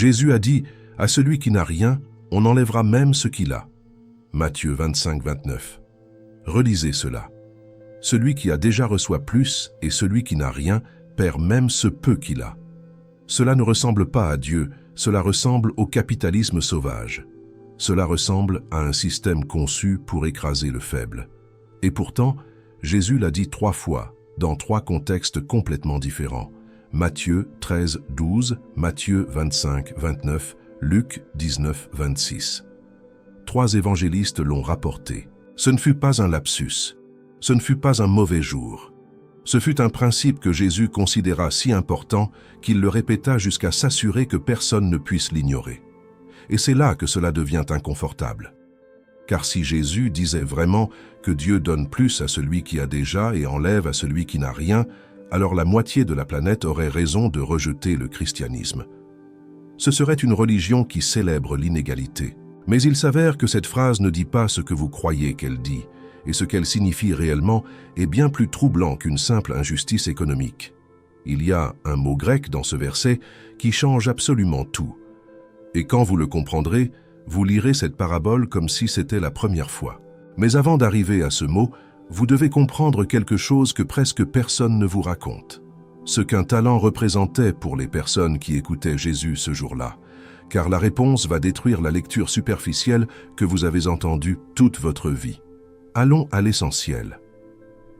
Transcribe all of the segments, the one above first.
Jésus a dit, « À celui qui n'a rien, on enlèvera même ce qu'il a. » Matthieu 25, 29. Relisez cela. Celui qui a déjà reçoit plus et celui qui n'a rien perd même ce peu qu'il a. Cela ne ressemble pas à Dieu, cela ressemble au capitalisme sauvage. Cela ressemble à un système conçu pour écraser le faible. Et pourtant, Jésus l'a dit 3 fois, dans 3 contextes complètement différents. Matthieu 13, 12, Matthieu 25, 29, Luc 19, 26. 3 évangélistes l'ont rapporté. Ce ne fut pas un lapsus. Ce ne fut pas un mauvais jour. Ce fut un principe que Jésus considéra si important qu'il le répéta jusqu'à s'assurer que personne ne puisse l'ignorer. Et c'est là que cela devient inconfortable. Car si Jésus disait vraiment que Dieu donne plus à celui qui a déjà et enlève à celui qui n'a rien, alors la moitié de la planète aurait raison de rejeter le christianisme. Ce serait une religion qui célèbre l'inégalité. Mais il s'avère que cette phrase ne dit pas ce que vous croyez qu'elle dit, et ce qu'elle signifie réellement est bien plus troublant qu'une simple injustice économique. Il y a un mot grec dans ce verset qui change absolument tout. Et quand vous le comprendrez, vous lirez cette parabole comme si c'était la première fois. Mais avant d'arriver à ce mot, vous devez comprendre quelque chose que presque personne ne vous raconte. Ce qu'un talent représentait pour les personnes qui écoutaient Jésus ce jour-là. Car la réponse va détruire la lecture superficielle que vous avez entendue toute votre vie. Allons à l'essentiel.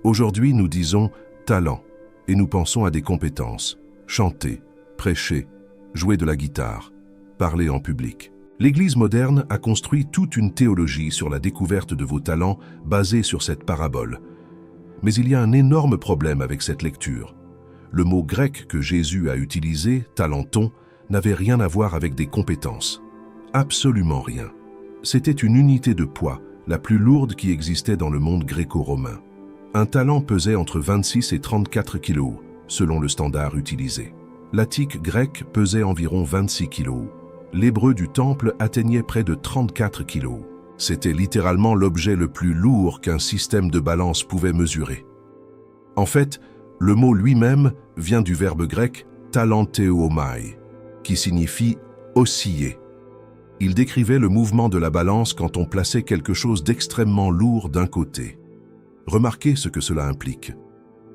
Aujourd'hui, nous disons « talent » et nous pensons à des compétences, chanter, prêcher, jouer de la guitare, parler en public. L'Église moderne a construit toute une théologie sur la découverte de vos talents basée sur cette parabole. Mais il y a un énorme problème avec cette lecture. Le mot grec que Jésus a utilisé, « talenton », n'avait rien à voir avec des compétences. Absolument rien. C'était une unité de poids, la plus lourde qui existait dans le monde gréco-romain. Un talent pesait entre 26 et 34 kilos, selon le standard utilisé. L'attique grec pesait environ 26 kilos. L'hébreu du temple atteignait près de 34 kilos. C'était littéralement l'objet le plus lourd qu'un système de balance pouvait mesurer. En fait, le mot lui-même vient du verbe grec « talanteomai », qui signifie « osciller ». Il décrivait le mouvement de la balance quand on plaçait quelque chose d'extrêmement lourd d'un côté. Remarquez ce que cela implique.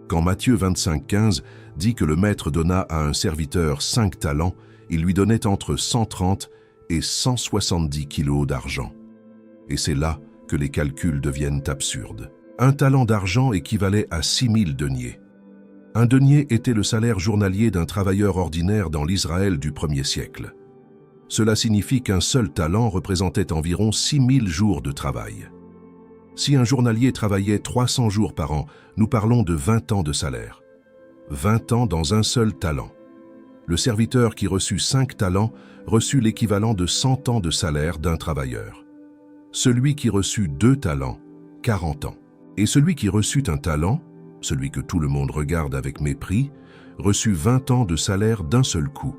Quand Matthieu 25, 15 dit que le maître donna à un serviteur 5 talents, il lui donnait entre 130 et 170 kilos d'argent. Et c'est là que les calculs deviennent absurdes. Un talent d'argent équivalait à 6000 deniers. Un denier était le salaire journalier d'un travailleur ordinaire dans l'Israël du 1er siècle. Cela signifie qu'un seul talent représentait environ 6000 jours de travail. Si un journalier travaillait 300 jours par an, nous parlons de 20 ans de salaire. 20 ans dans un seul talent. Le serviteur qui reçut 5 talents reçut l'équivalent de 100 ans de salaire d'un travailleur. Celui qui reçut 2 talents, 40 ans. Et celui qui reçut un talent, celui que tout le monde regarde avec mépris, reçut 20 ans de salaire d'un seul coup.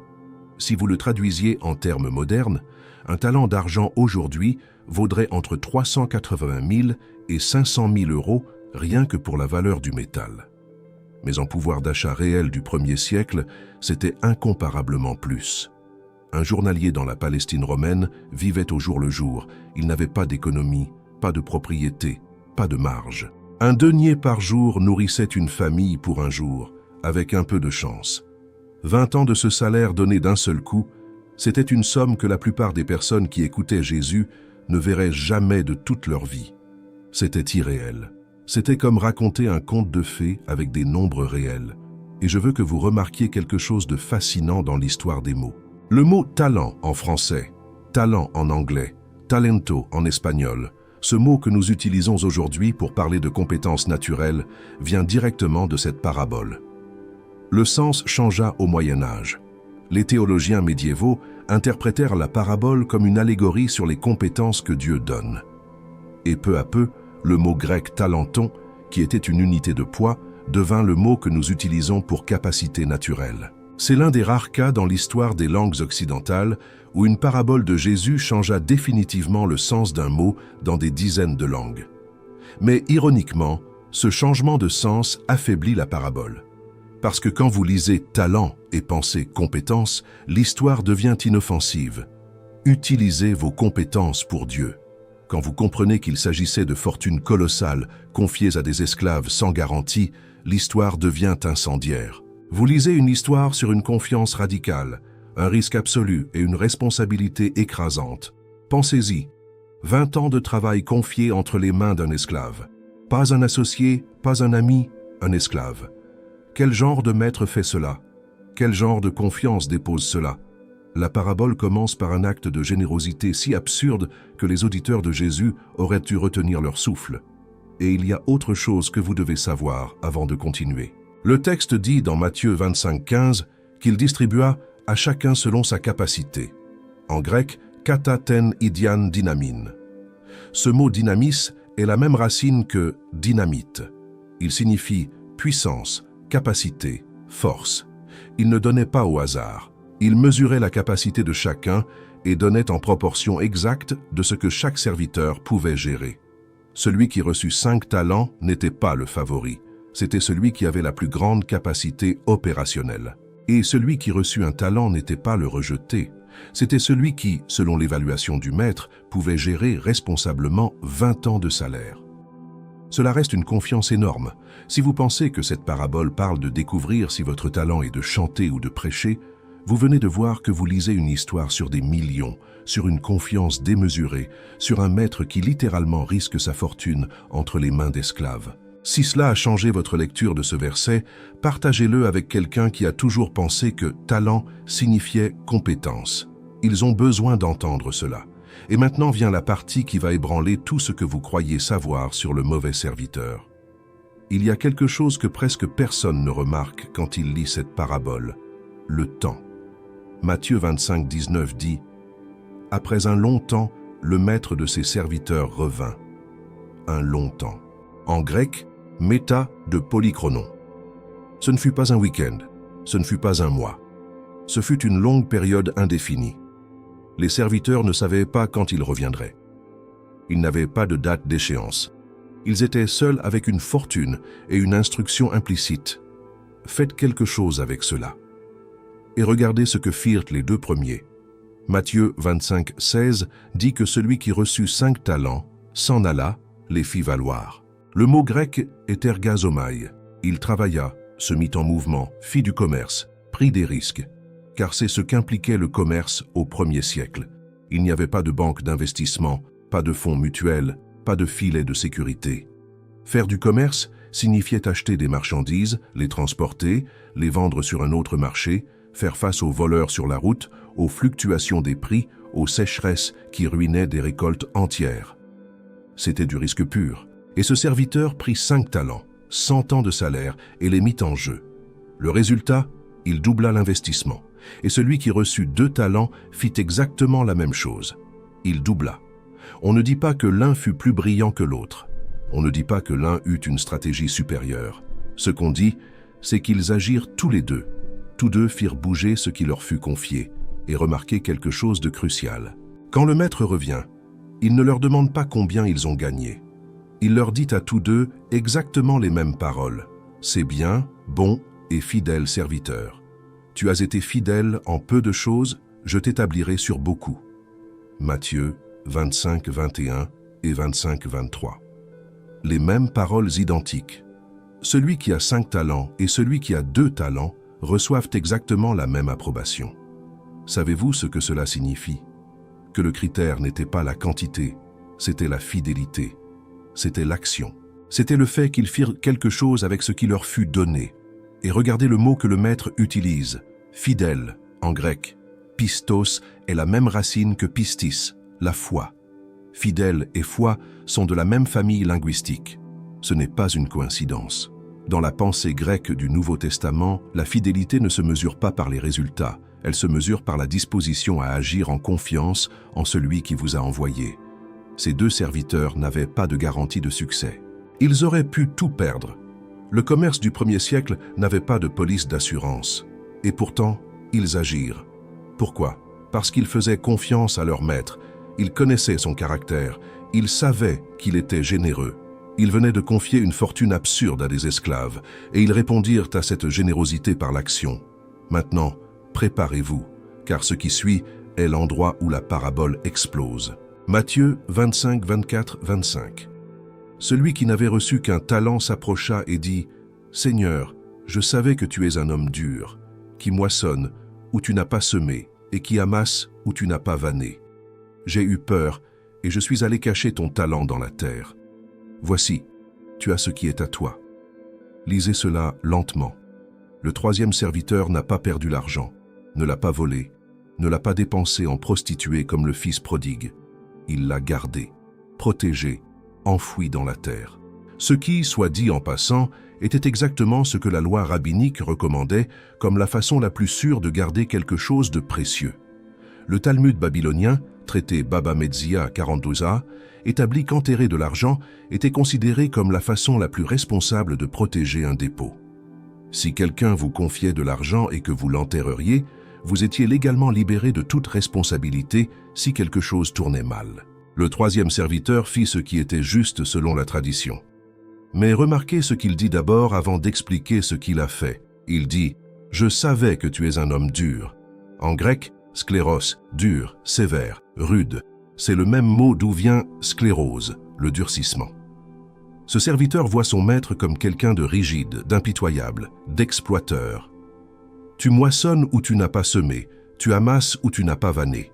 Si vous le traduisiez en termes modernes, un talent d'argent aujourd'hui vaudrait entre 380 000 et 500 000 euros rien que pour la valeur du métal. Mais en pouvoir d'achat réel du 1er siècle, c'était incomparablement plus. Un journalier dans la Palestine romaine vivait au jour le jour. Il n'avait pas d'économie, pas de propriété, pas de marge. Un denier par jour nourrissait une famille pour un jour, avec un peu de chance. 20 ans de ce salaire donné d'un seul coup, c'était une somme que la plupart des personnes qui écoutaient Jésus ne verraient jamais de toute leur vie. C'était irréel. C'était comme raconter un conte de fées avec des nombres réels. Et je veux que vous remarquiez quelque chose de fascinant dans l'histoire des mots. Le mot « talent » en français, « talent » en anglais, « talento » en espagnol, ce mot que nous utilisons aujourd'hui pour parler de compétences naturelles vient directement de cette parabole. Le sens changea au Moyen Âge. Les théologiens médiévaux interprétèrent la parabole comme une allégorie sur les compétences que Dieu donne. Et peu à peu, le mot grec « talenton », qui était une unité de poids, devint le mot que nous utilisons pour capacité naturelle. C'est l'un des rares cas dans l'histoire des langues occidentales où une parabole de Jésus changea définitivement le sens d'un mot dans des dizaines de langues. Mais ironiquement, ce changement de sens affaiblit la parabole. Parce que quand vous lisez talent et pensez compétence, l'histoire devient inoffensive. Utilisez vos compétences pour Dieu. Quand vous comprenez qu'il s'agissait de fortunes colossales confiées à des esclaves sans garantie, l'histoire devient incendiaire. Vous lisez une histoire sur une confiance radicale, un risque absolu et une responsabilité écrasante. Pensez-y, 20 ans de travail confié entre les mains d'un esclave. Pas un associé, pas un ami, un esclave. Quel genre de maître fait cela? Quel genre de confiance dépose cela? La parabole commence par un acte de générosité si absurde que les auditeurs de Jésus auraient dû retenir leur souffle. Et il y a autre chose que vous devez savoir avant de continuer. Le texte dit dans Matthieu 25:15 qu'il distribua à chacun selon sa capacité. En grec, kata ten idian dynamin. Ce mot dynamis est la même racine que dynamite. Il signifie puissance, capacité, force. Il ne donnait pas au hasard. Il mesurait la capacité de chacun et donnait en proportion exacte de ce que chaque serviteur pouvait gérer. Celui qui reçut 5 talents n'était pas le favori. C'était celui qui avait la plus grande capacité opérationnelle. Et celui qui reçut un talent n'était pas le rejeté. C'était celui qui, selon l'évaluation du maître, pouvait gérer responsablement 20 ans de salaire. Cela reste une confiance énorme. Si vous pensez que cette parabole parle de découvrir si votre talent est de chanter ou de prêcher, vous venez de voir que vous lisez une histoire sur des millions, sur une confiance démesurée, sur un maître qui littéralement risque sa fortune entre les mains d'esclaves. Si cela a changé votre lecture de ce verset, partagez-le avec quelqu'un qui a toujours pensé que talent signifiait compétence. Ils ont besoin d'entendre cela. Et maintenant vient la partie qui va ébranler tout ce que vous croyez savoir sur le mauvais serviteur. Il y a quelque chose que presque personne ne remarque quand il lit cette parabole, le temps. Matthieu 25:19 dit « Après un long temps, le maître de ses serviteurs revint. » Un long temps. En grec, méta de polychronon. Ce ne fut pas un week-end, ce ne fut pas un mois. Ce fut une longue période indéfinie. Les serviteurs ne savaient pas quand ils reviendraient. Ils n'avaient pas de date d'échéance. Ils étaient seuls avec une fortune et une instruction implicite. Faites quelque chose avec cela. Et regardez ce que firent les 2 premiers. Matthieu 25:16 dit que celui qui reçut 5 talents s'en alla, les fit valoir. Le mot grec est ergazomai. Il travailla, se mit en mouvement, fit du commerce, prit des risques. Car c'est ce qu'impliquait le commerce au 1er siècle. Il n'y avait pas de banque d'investissement, pas de fonds mutuels, pas de filet de sécurité. Faire du commerce signifiait acheter des marchandises, les transporter, les vendre sur un autre marché, faire face aux voleurs sur la route, aux fluctuations des prix, aux sécheresses qui ruinaient des récoltes entières. C'était du risque pur. Et ce serviteur prit 5 talents, 100 ans de salaire et les mit en jeu. Le résultat, il doubla l'investissement. Et celui qui reçut 2 talents fit exactement la même chose. Il doubla. On ne dit pas que l'un fut plus brillant que l'autre. On ne dit pas que l'un eut une stratégie supérieure. Ce qu'on dit, c'est qu'ils agirent tous les deux. Tous deux firent bouger ce qui leur fut confié et remarquer quelque chose de crucial. Quand le maître revient, il ne leur demande pas combien ils ont gagné. Il leur dit à tous deux exactement les mêmes paroles. « C'est bien, bon et fidèle serviteur. Tu as été fidèle en peu de choses, je t'établirai sur beaucoup. » Matthieu 25:21 et 25:23. Les mêmes paroles identiques. Celui qui a 5 talents et celui qui a 2 talents reçoivent exactement la même approbation. Savez-vous ce que cela signifie? Que le critère n'était pas la quantité, c'était la fidélité, c'était l'action. C'était le fait qu'ils firent quelque chose avec ce qui leur fut donné. Et regardez le mot que le maître utilise, fidèle, en grec. Pistos est la même racine que pistis, la foi. Fidèle et foi sont de la même famille linguistique. Ce n'est pas une coïncidence. Dans la pensée grecque du Nouveau Testament, la fidélité ne se mesure pas par les résultats, elle se mesure par la disposition à agir en confiance en celui qui vous a envoyé. Ces 2 serviteurs n'avaient pas de garantie de succès. Ils auraient pu tout perdre. Le commerce du 1er siècle n'avait pas de police d'assurance. Et pourtant, ils agirent. Pourquoi? Parce qu'ils faisaient confiance à leur maître. Ils connaissaient son caractère. Ils savaient qu'il était généreux. Il venait de confier une fortune absurde à des esclaves, et ils répondirent à cette générosité par l'action. Maintenant, préparez-vous, car ce qui suit est l'endroit où la parabole explose. Matthieu 25, 24, 25. Celui qui n'avait reçu qu'un talent s'approcha et dit « Seigneur, je savais que tu es un homme dur, qui moissonne où tu n'as pas semé, et qui amasse où tu n'as pas vanné. J'ai eu peur, et je suis allé cacher ton talent dans la terre. Voici, tu as ce qui est à toi. » Lisez cela lentement. Le troisième serviteur n'a pas perdu l'argent, ne l'a pas volé, ne l'a pas dépensé en prostituée comme le fils prodigue. Il l'a gardé, protégé, enfoui dans la terre. Ce qui, soit dit en passant, était exactement ce que la loi rabbinique recommandait comme la façon la plus sûre de garder quelque chose de précieux. Le Talmud babylonien, traité Baba Metzia 42a, établit qu'enterrer de l'argent était considéré comme la façon la plus responsable de protéger un dépôt. Si quelqu'un vous confiait de l'argent et que vous l'enterreriez, vous étiez légalement libéré de toute responsabilité si quelque chose tournait mal. Le troisième serviteur fit ce qui était juste selon la tradition. Mais remarquez ce qu'il dit d'abord avant d'expliquer ce qu'il a fait. Il dit « Je savais que tu es un homme dur ». En grec, scléros, dur, sévère, rude, c'est le même mot d'où vient sclérose, le durcissement. Ce serviteur voit son maître comme quelqu'un de rigide, d'impitoyable, d'exploiteur. Tu moissonnes où tu n'as pas semé, tu amasses où tu n'as pas vanné.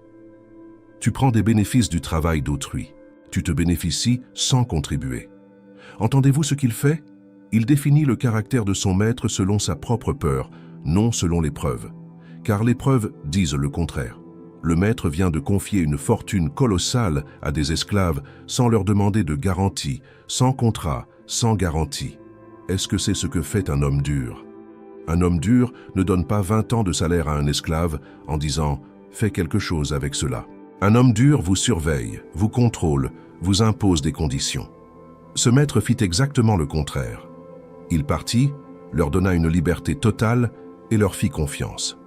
Tu prends des bénéfices du travail d'autrui. Tu te bénéficies sans contribuer. Entendez-vous ce qu'il fait? Il définit le caractère de son maître selon sa propre peur, non selon les preuves. Car les preuves disent le contraire. Le maître vient de confier une fortune colossale à des esclaves sans leur demander de garantie, sans contrat, sans garantie. Est-ce que c'est ce que fait un homme dur? Un homme dur ne donne pas 20 ans de salaire à un esclave en disant « fais quelque chose avec cela ». Un homme dur vous surveille, vous contrôle, vous impose des conditions. Ce maître fit exactement le contraire. Il partit, leur donna une liberté totale et leur fit confiance.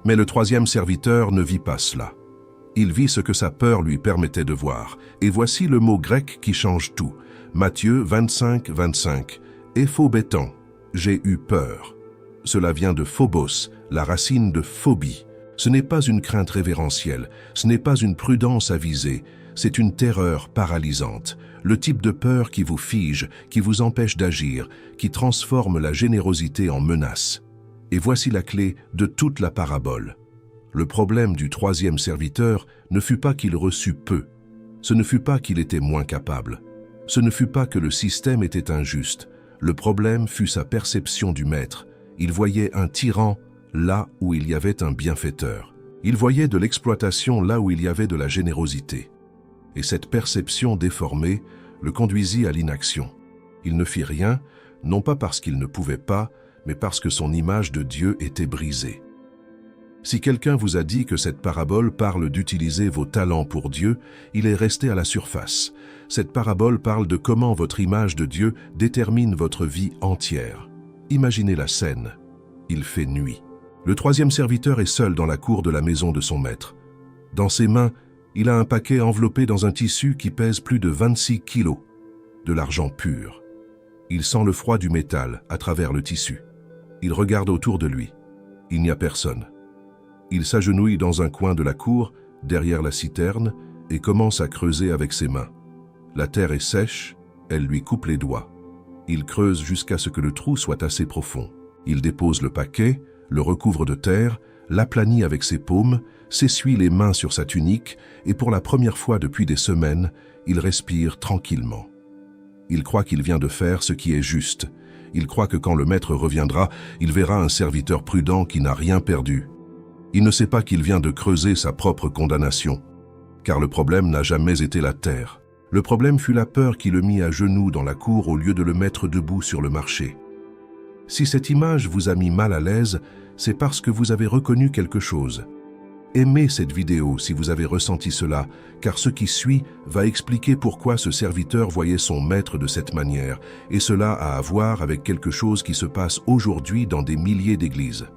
Mais le troisième serviteur ne vit pas cela. Il vit ce que sa peur lui permettait de voir. Et voici le mot grec qui change tout. Matthieu 25, 25. « Ephobétan, j'ai eu peur ». Cela vient de phobos, la racine de phobie. Ce n'est pas une crainte révérentielle, ce n'est pas une prudence avisée, c'est une terreur paralysante, le type de peur qui vous fige, qui vous empêche d'agir, qui transforme la générosité en menace. Et voici la clé de toute la parabole. Le problème du troisième serviteur ne fut pas qu'il reçut peu, ce ne fut pas qu'il était moins capable, ce ne fut pas que le système était injuste, le problème fut sa perception du maître. Il voyait un tyran là où il y avait un bienfaiteur. Il voyait de l'exploitation là où il y avait de la générosité. Et cette perception déformée le conduisit à l'inaction. Il ne fit rien, non pas parce qu'il ne pouvait pas, mais parce que son image de Dieu était brisée. Si quelqu'un vous a dit que cette parabole parle d'utiliser vos talents pour Dieu, il est resté à la surface. Cette parabole parle de comment votre image de Dieu détermine votre vie entière. Imaginez la scène. Il fait nuit. Le troisième serviteur est seul dans la cour de la maison de son maître. Dans ses mains, il a un paquet enveloppé dans un tissu qui pèse plus de 26 kilos, de l'argent pur. Il sent le froid du métal à travers le tissu. Il regarde autour de lui. Il n'y a personne. Il s'agenouille dans un coin de la cour, derrière la citerne, et commence à creuser avec ses mains. La terre est sèche, elle lui coupe les doigts. Il creuse jusqu'à ce que le trou soit assez profond. Il dépose le paquet, le recouvre de terre, l'aplanit avec ses paumes, s'essuie les mains sur sa tunique et pour la première fois depuis des semaines, il respire tranquillement. Il croit qu'il vient de faire ce qui est juste. Il croit que quand le maître reviendra, il verra un serviteur prudent qui n'a rien perdu. Il ne sait pas qu'il vient de creuser sa propre condamnation, car le problème n'a jamais été la terre. Le problème fut la peur qui le mit à genoux dans la cour au lieu de le mettre debout sur le marché. Si cette image vous a mis mal à l'aise, c'est parce que vous avez reconnu quelque chose. Aimez cette vidéo si vous avez ressenti cela, car ce qui suit va expliquer pourquoi ce serviteur voyait son maître de cette manière, et cela a à voir avec quelque chose qui se passe aujourd'hui dans des milliers d'églises.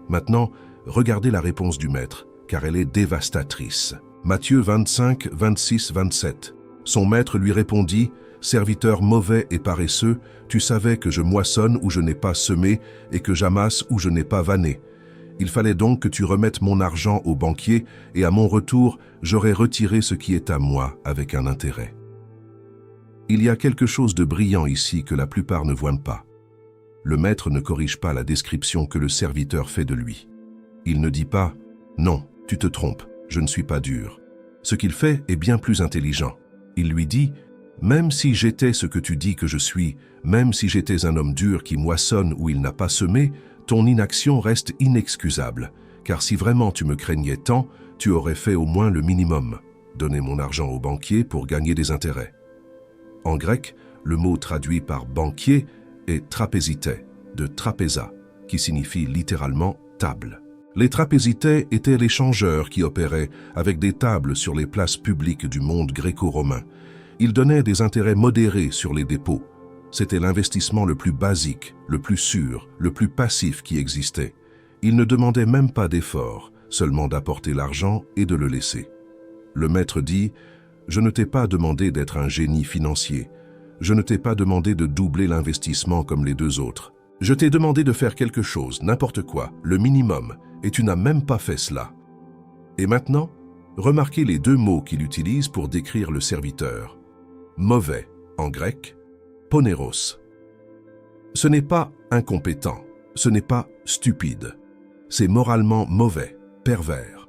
Maintenant, regardez la réponse du maître, car elle est dévastatrice. Matthieu 25, 26, 27. Son maître lui répondit, « Serviteur mauvais et paresseux, tu savais que je moissonne où je n'ai pas semé et que j'amasse où je n'ai pas vanné. Il fallait donc que tu remettes mon argent au banquier et à mon retour, j'aurais retiré ce qui est à moi avec un intérêt. Il y a quelque chose de brillant ici que la plupart ne voient pas. Le maître ne corrige pas la description que le serviteur fait de lui. Il ne dit pas « Non, tu te trompes, je ne suis pas dur ». Ce qu'il fait est bien plus intelligent. Il lui dit « Même si j'étais ce que tu dis que je suis, même si j'étais un homme dur qui moissonne où il n'a pas semé, ton inaction reste inexcusable, car si vraiment tu me craignais tant, tu aurais fait au moins le minimum, donner mon argent au banquier pour gagner des intérêts. » En grec, le mot traduit par banquier est trapézité, de trapéza, qui signifie littéralement table. Les trapézités étaient les changeurs qui opéraient avec des tables sur les places publiques du monde gréco-romain. Ils donnaient des intérêts modérés sur les dépôts. C'était l'investissement le plus basique, le plus sûr, le plus passif qui existait. Ils ne demandaient même pas d'effort, seulement d'apporter l'argent et de le laisser. Le maître dit « Je ne t'ai pas demandé d'être un génie financier. Je ne t'ai pas demandé de doubler l'investissement comme les deux autres. Je t'ai demandé de faire quelque chose, n'importe quoi, le minimum, et tu n'as même pas fait cela. » Et maintenant, remarquez les deux mots qu'il utilise pour décrire le serviteur. Mauvais, en grec, poneros. Ce n'est pas incompétent, ce n'est pas stupide. C'est moralement mauvais, pervers.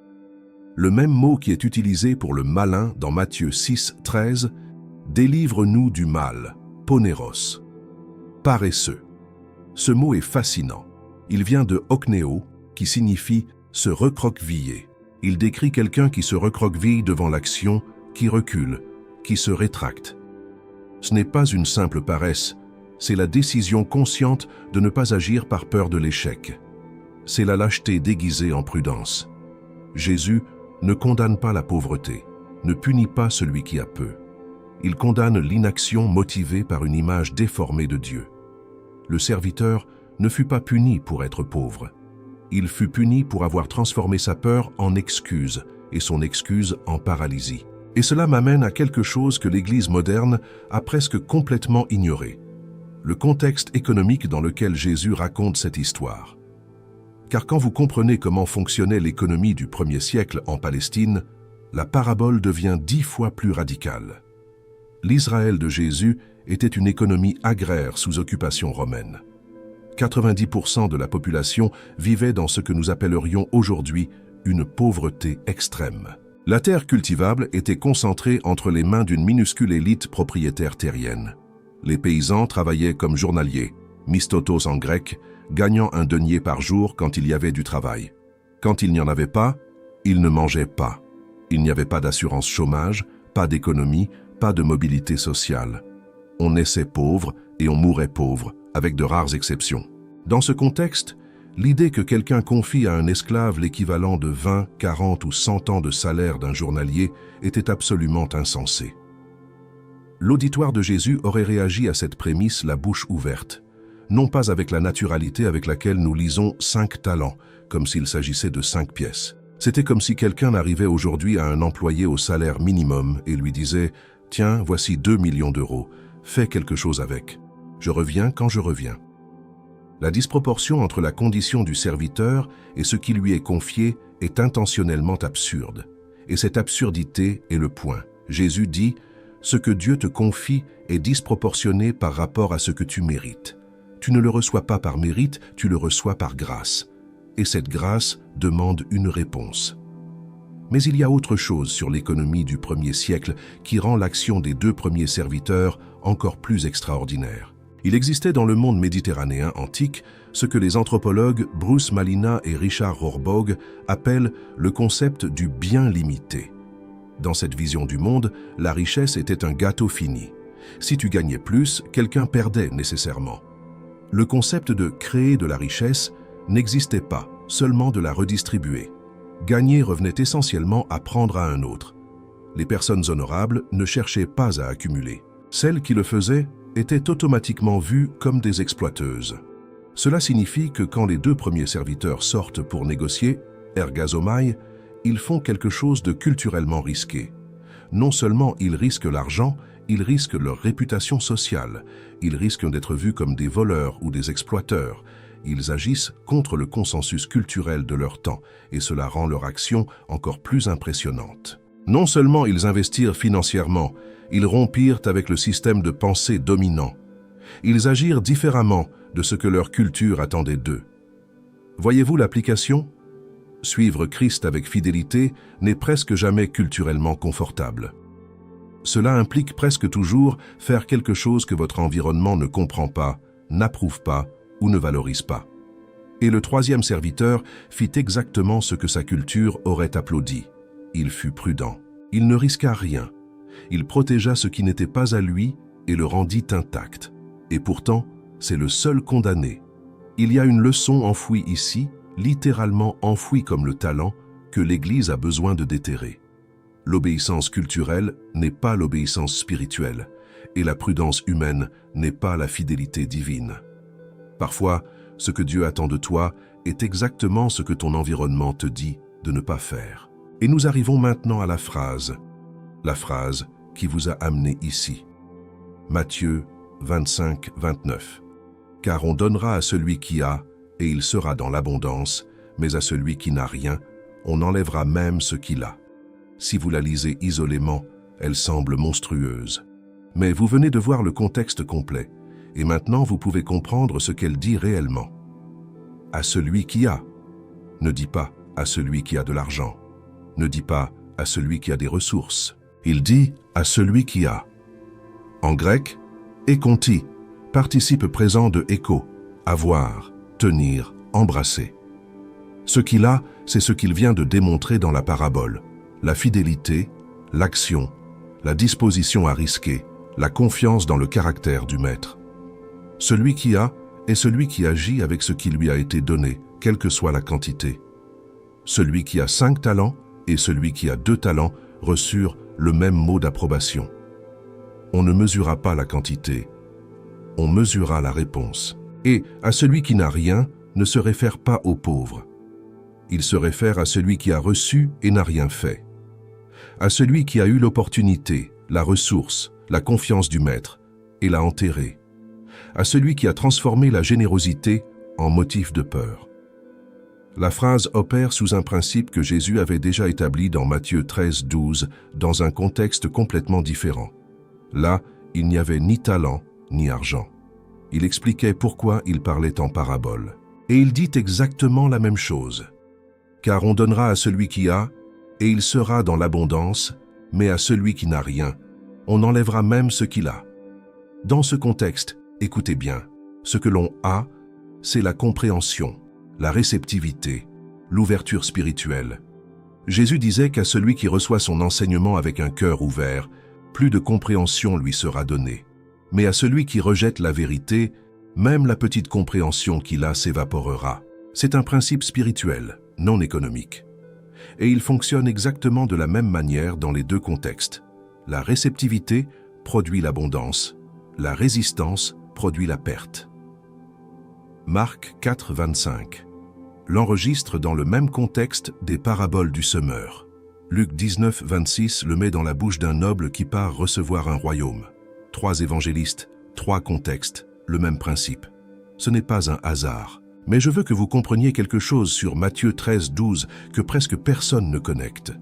Le même mot qui est utilisé pour le malin dans Matthieu 6, 13, « Délivre-nous du mal », poneros. Paresseux. Ce mot est fascinant. Il vient de oknéo, qui signifie « se recroqueviller ». Il décrit quelqu'un qui se recroqueville devant l'action, qui recule, qui se rétracte. Ce n'est pas une simple paresse, c'est la décision consciente de ne pas agir par peur de l'échec. C'est la lâcheté déguisée en prudence. Jésus ne condamne pas la pauvreté, ne punit pas celui qui a peu. Il condamne l'inaction motivée par une image déformée de Dieu. Le serviteur ne fut pas puni pour être pauvre. Il fut puni pour avoir transformé sa peur en excuse et son excuse en paralysie. Et cela m'amène à quelque chose que l'Église moderne a presque complètement ignoré. Le contexte économique dans lequel Jésus raconte cette histoire. Car quand vous comprenez comment fonctionnait l'économie du 1er siècle en Palestine, la parabole devient 10 fois plus radicale. L'Israël de Jésus était une économie agraire sous occupation romaine. 90% de la population vivait dans ce que nous appellerions aujourd'hui une pauvreté extrême. La terre cultivable était concentrée entre les mains d'une minuscule élite propriétaire terrienne. Les paysans travaillaient comme journaliers, mistotos en grec, gagnant un denier par jour quand il y avait du travail. Quand il n'y en avait pas, ils ne mangeaient pas. Il n'y avait pas d'assurance chômage, pas d'économie, pas de mobilité sociale. On naissait pauvre et on mourait pauvre, avec de rares exceptions. Dans ce contexte, l'idée que quelqu'un confie à un esclave l'équivalent de 20, 40 ou 100 ans de salaire d'un journalier était absolument insensée. L'auditoire de Jésus aurait réagi à cette prémisse la bouche ouverte, non pas avec la naturalité avec laquelle nous lisons 5 talents, comme s'il s'agissait de 5 pièces. C'était comme si quelqu'un arrivait aujourd'hui à un employé au salaire minimum et lui disait « Tiens, voici 2 millions d'euros, fais quelque chose avec. Je reviens quand je reviens. » La disproportion entre la condition du serviteur et ce qui lui est confié est intentionnellement absurde. Et cette absurdité est le point. Jésus dit « Ce que Dieu te confie est disproportionné par rapport à ce que tu mérites. Tu ne le reçois pas par mérite, tu le reçois par grâce. Et cette grâce demande une réponse. » Mais il y a autre chose sur l'économie du 1er siècle qui rend l'action des 2 premiers serviteurs encore plus extraordinaire. Il existait dans le monde méditerranéen antique ce que les anthropologues Bruce Malina et Richard Rohrbaugh appellent le concept du bien limité. Dans cette vision du monde, la richesse était un gâteau fini. Si tu gagnais plus, quelqu'un perdait nécessairement. Le concept de créer de la richesse n'existait pas, seulement de la redistribuer. Gagner revenait essentiellement à prendre à un autre. Les personnes honorables ne cherchaient pas à accumuler. Celles qui le faisaient étaient automatiquement vues comme des exploiteuses. Cela signifie que quand les 2 premiers serviteurs sortent pour négocier, ergazomai, ils font quelque chose de culturellement risqué. non seulement ils risquent l'argent, ils risquent leur réputation sociale, ils risquent d'être vus comme des voleurs ou des exploiteurs. Ils agissent contre le consensus culturel de leur temps, et cela rend leur action encore plus impressionnante. Non seulement ils investirent financièrement, ils rompirent avec le système de pensée dominant. Ils agirent différemment de ce que leur culture attendait d'eux. Voyez-vous l'application ? Suivre Christ avec fidélité n'est presque jamais culturellement confortable. Cela implique presque toujours faire quelque chose que votre environnement ne comprend pas, n'approuve pas ou ne valorise pas. Et le troisième serviteur fit exactement ce que sa culture aurait applaudi. Il fut prudent. Il ne risqua rien. Il protégea ce qui n'était pas à lui et le rendit intact. Et pourtant, c'est le seul condamné. Il y a une leçon enfouie ici, littéralement enfouie comme le talent, que l'Église a besoin de déterrer. L'obéissance culturelle n'est pas l'obéissance spirituelle, et la prudence humaine n'est pas la fidélité divine. Parfois, ce que Dieu attend de toi est exactement ce que ton environnement te dit de ne pas faire. Et nous arrivons maintenant à la phrase qui vous a amené ici. Matthieu 25, 29. Car on donnera à celui qui a, et il sera dans l'abondance, mais à celui qui n'a rien, on enlèvera même ce qu'il a. Si vous la lisez isolément, elle semble monstrueuse. Mais vous venez de voir le contexte complet, et maintenant vous pouvez comprendre ce qu'elle dit réellement. À celui qui a. Ne dit pas à celui qui a de l'argent. Ne dit pas à celui qui a des ressources. Il dit à celui qui a. En grec, ekonti, participe présent de écho, avoir, tenir, embrasser. Ce qu'il a, c'est ce qu'il vient de démontrer dans la parabole. La fidélité, l'action, la disposition à risquer, la confiance dans le caractère du maître. Celui qui a est celui qui agit avec ce qui lui a été donné, quelle que soit la quantité. Celui qui a 5 talents et celui qui a 2 talents reçurent le même mot d'approbation. On ne mesura pas la quantité, on mesura la réponse. Et à celui qui n'a rien ne se réfère pas aux pauvres. Il se réfère à celui qui a reçu et n'a rien fait. À celui qui a eu l'opportunité, la ressource, la confiance du maître et l'a enterré. À celui qui a transformé la générosité en motif de peur. La phrase opère sous un principe que Jésus avait déjà établi dans Matthieu 13, 12, dans un contexte complètement différent. Là, il n'y avait ni talent ni argent. Il expliquait pourquoi il parlait en parabole. Et il dit exactement la même chose. Car on donnera à celui qui a, et il sera dans l'abondance, mais à celui qui n'a rien, on enlèvera même ce qu'il a. Dans ce contexte, écoutez bien, ce que l'on a, c'est la compréhension, la réceptivité, l'ouverture spirituelle. Jésus disait qu'à celui qui reçoit son enseignement avec un cœur ouvert, plus de compréhension lui sera donnée. Mais à celui qui rejette la vérité, même la petite compréhension qu'il a s'évaporera. C'est un principe spirituel, non économique. Et il fonctionne exactement de la même manière dans les deux contextes. La réceptivité produit l'abondance, la résistance produit la perte. Marc 4, 25. L'enregistre dans le même contexte des paraboles du semeur. Luc 19, 26 le met dans la bouche d'un noble qui part recevoir un royaume. 3 évangélistes, 3 contextes, le même principe. Ce n'est pas un hasard. Mais je veux que vous compreniez quelque chose sur Matthieu 13, 12 que presque personne ne connecte.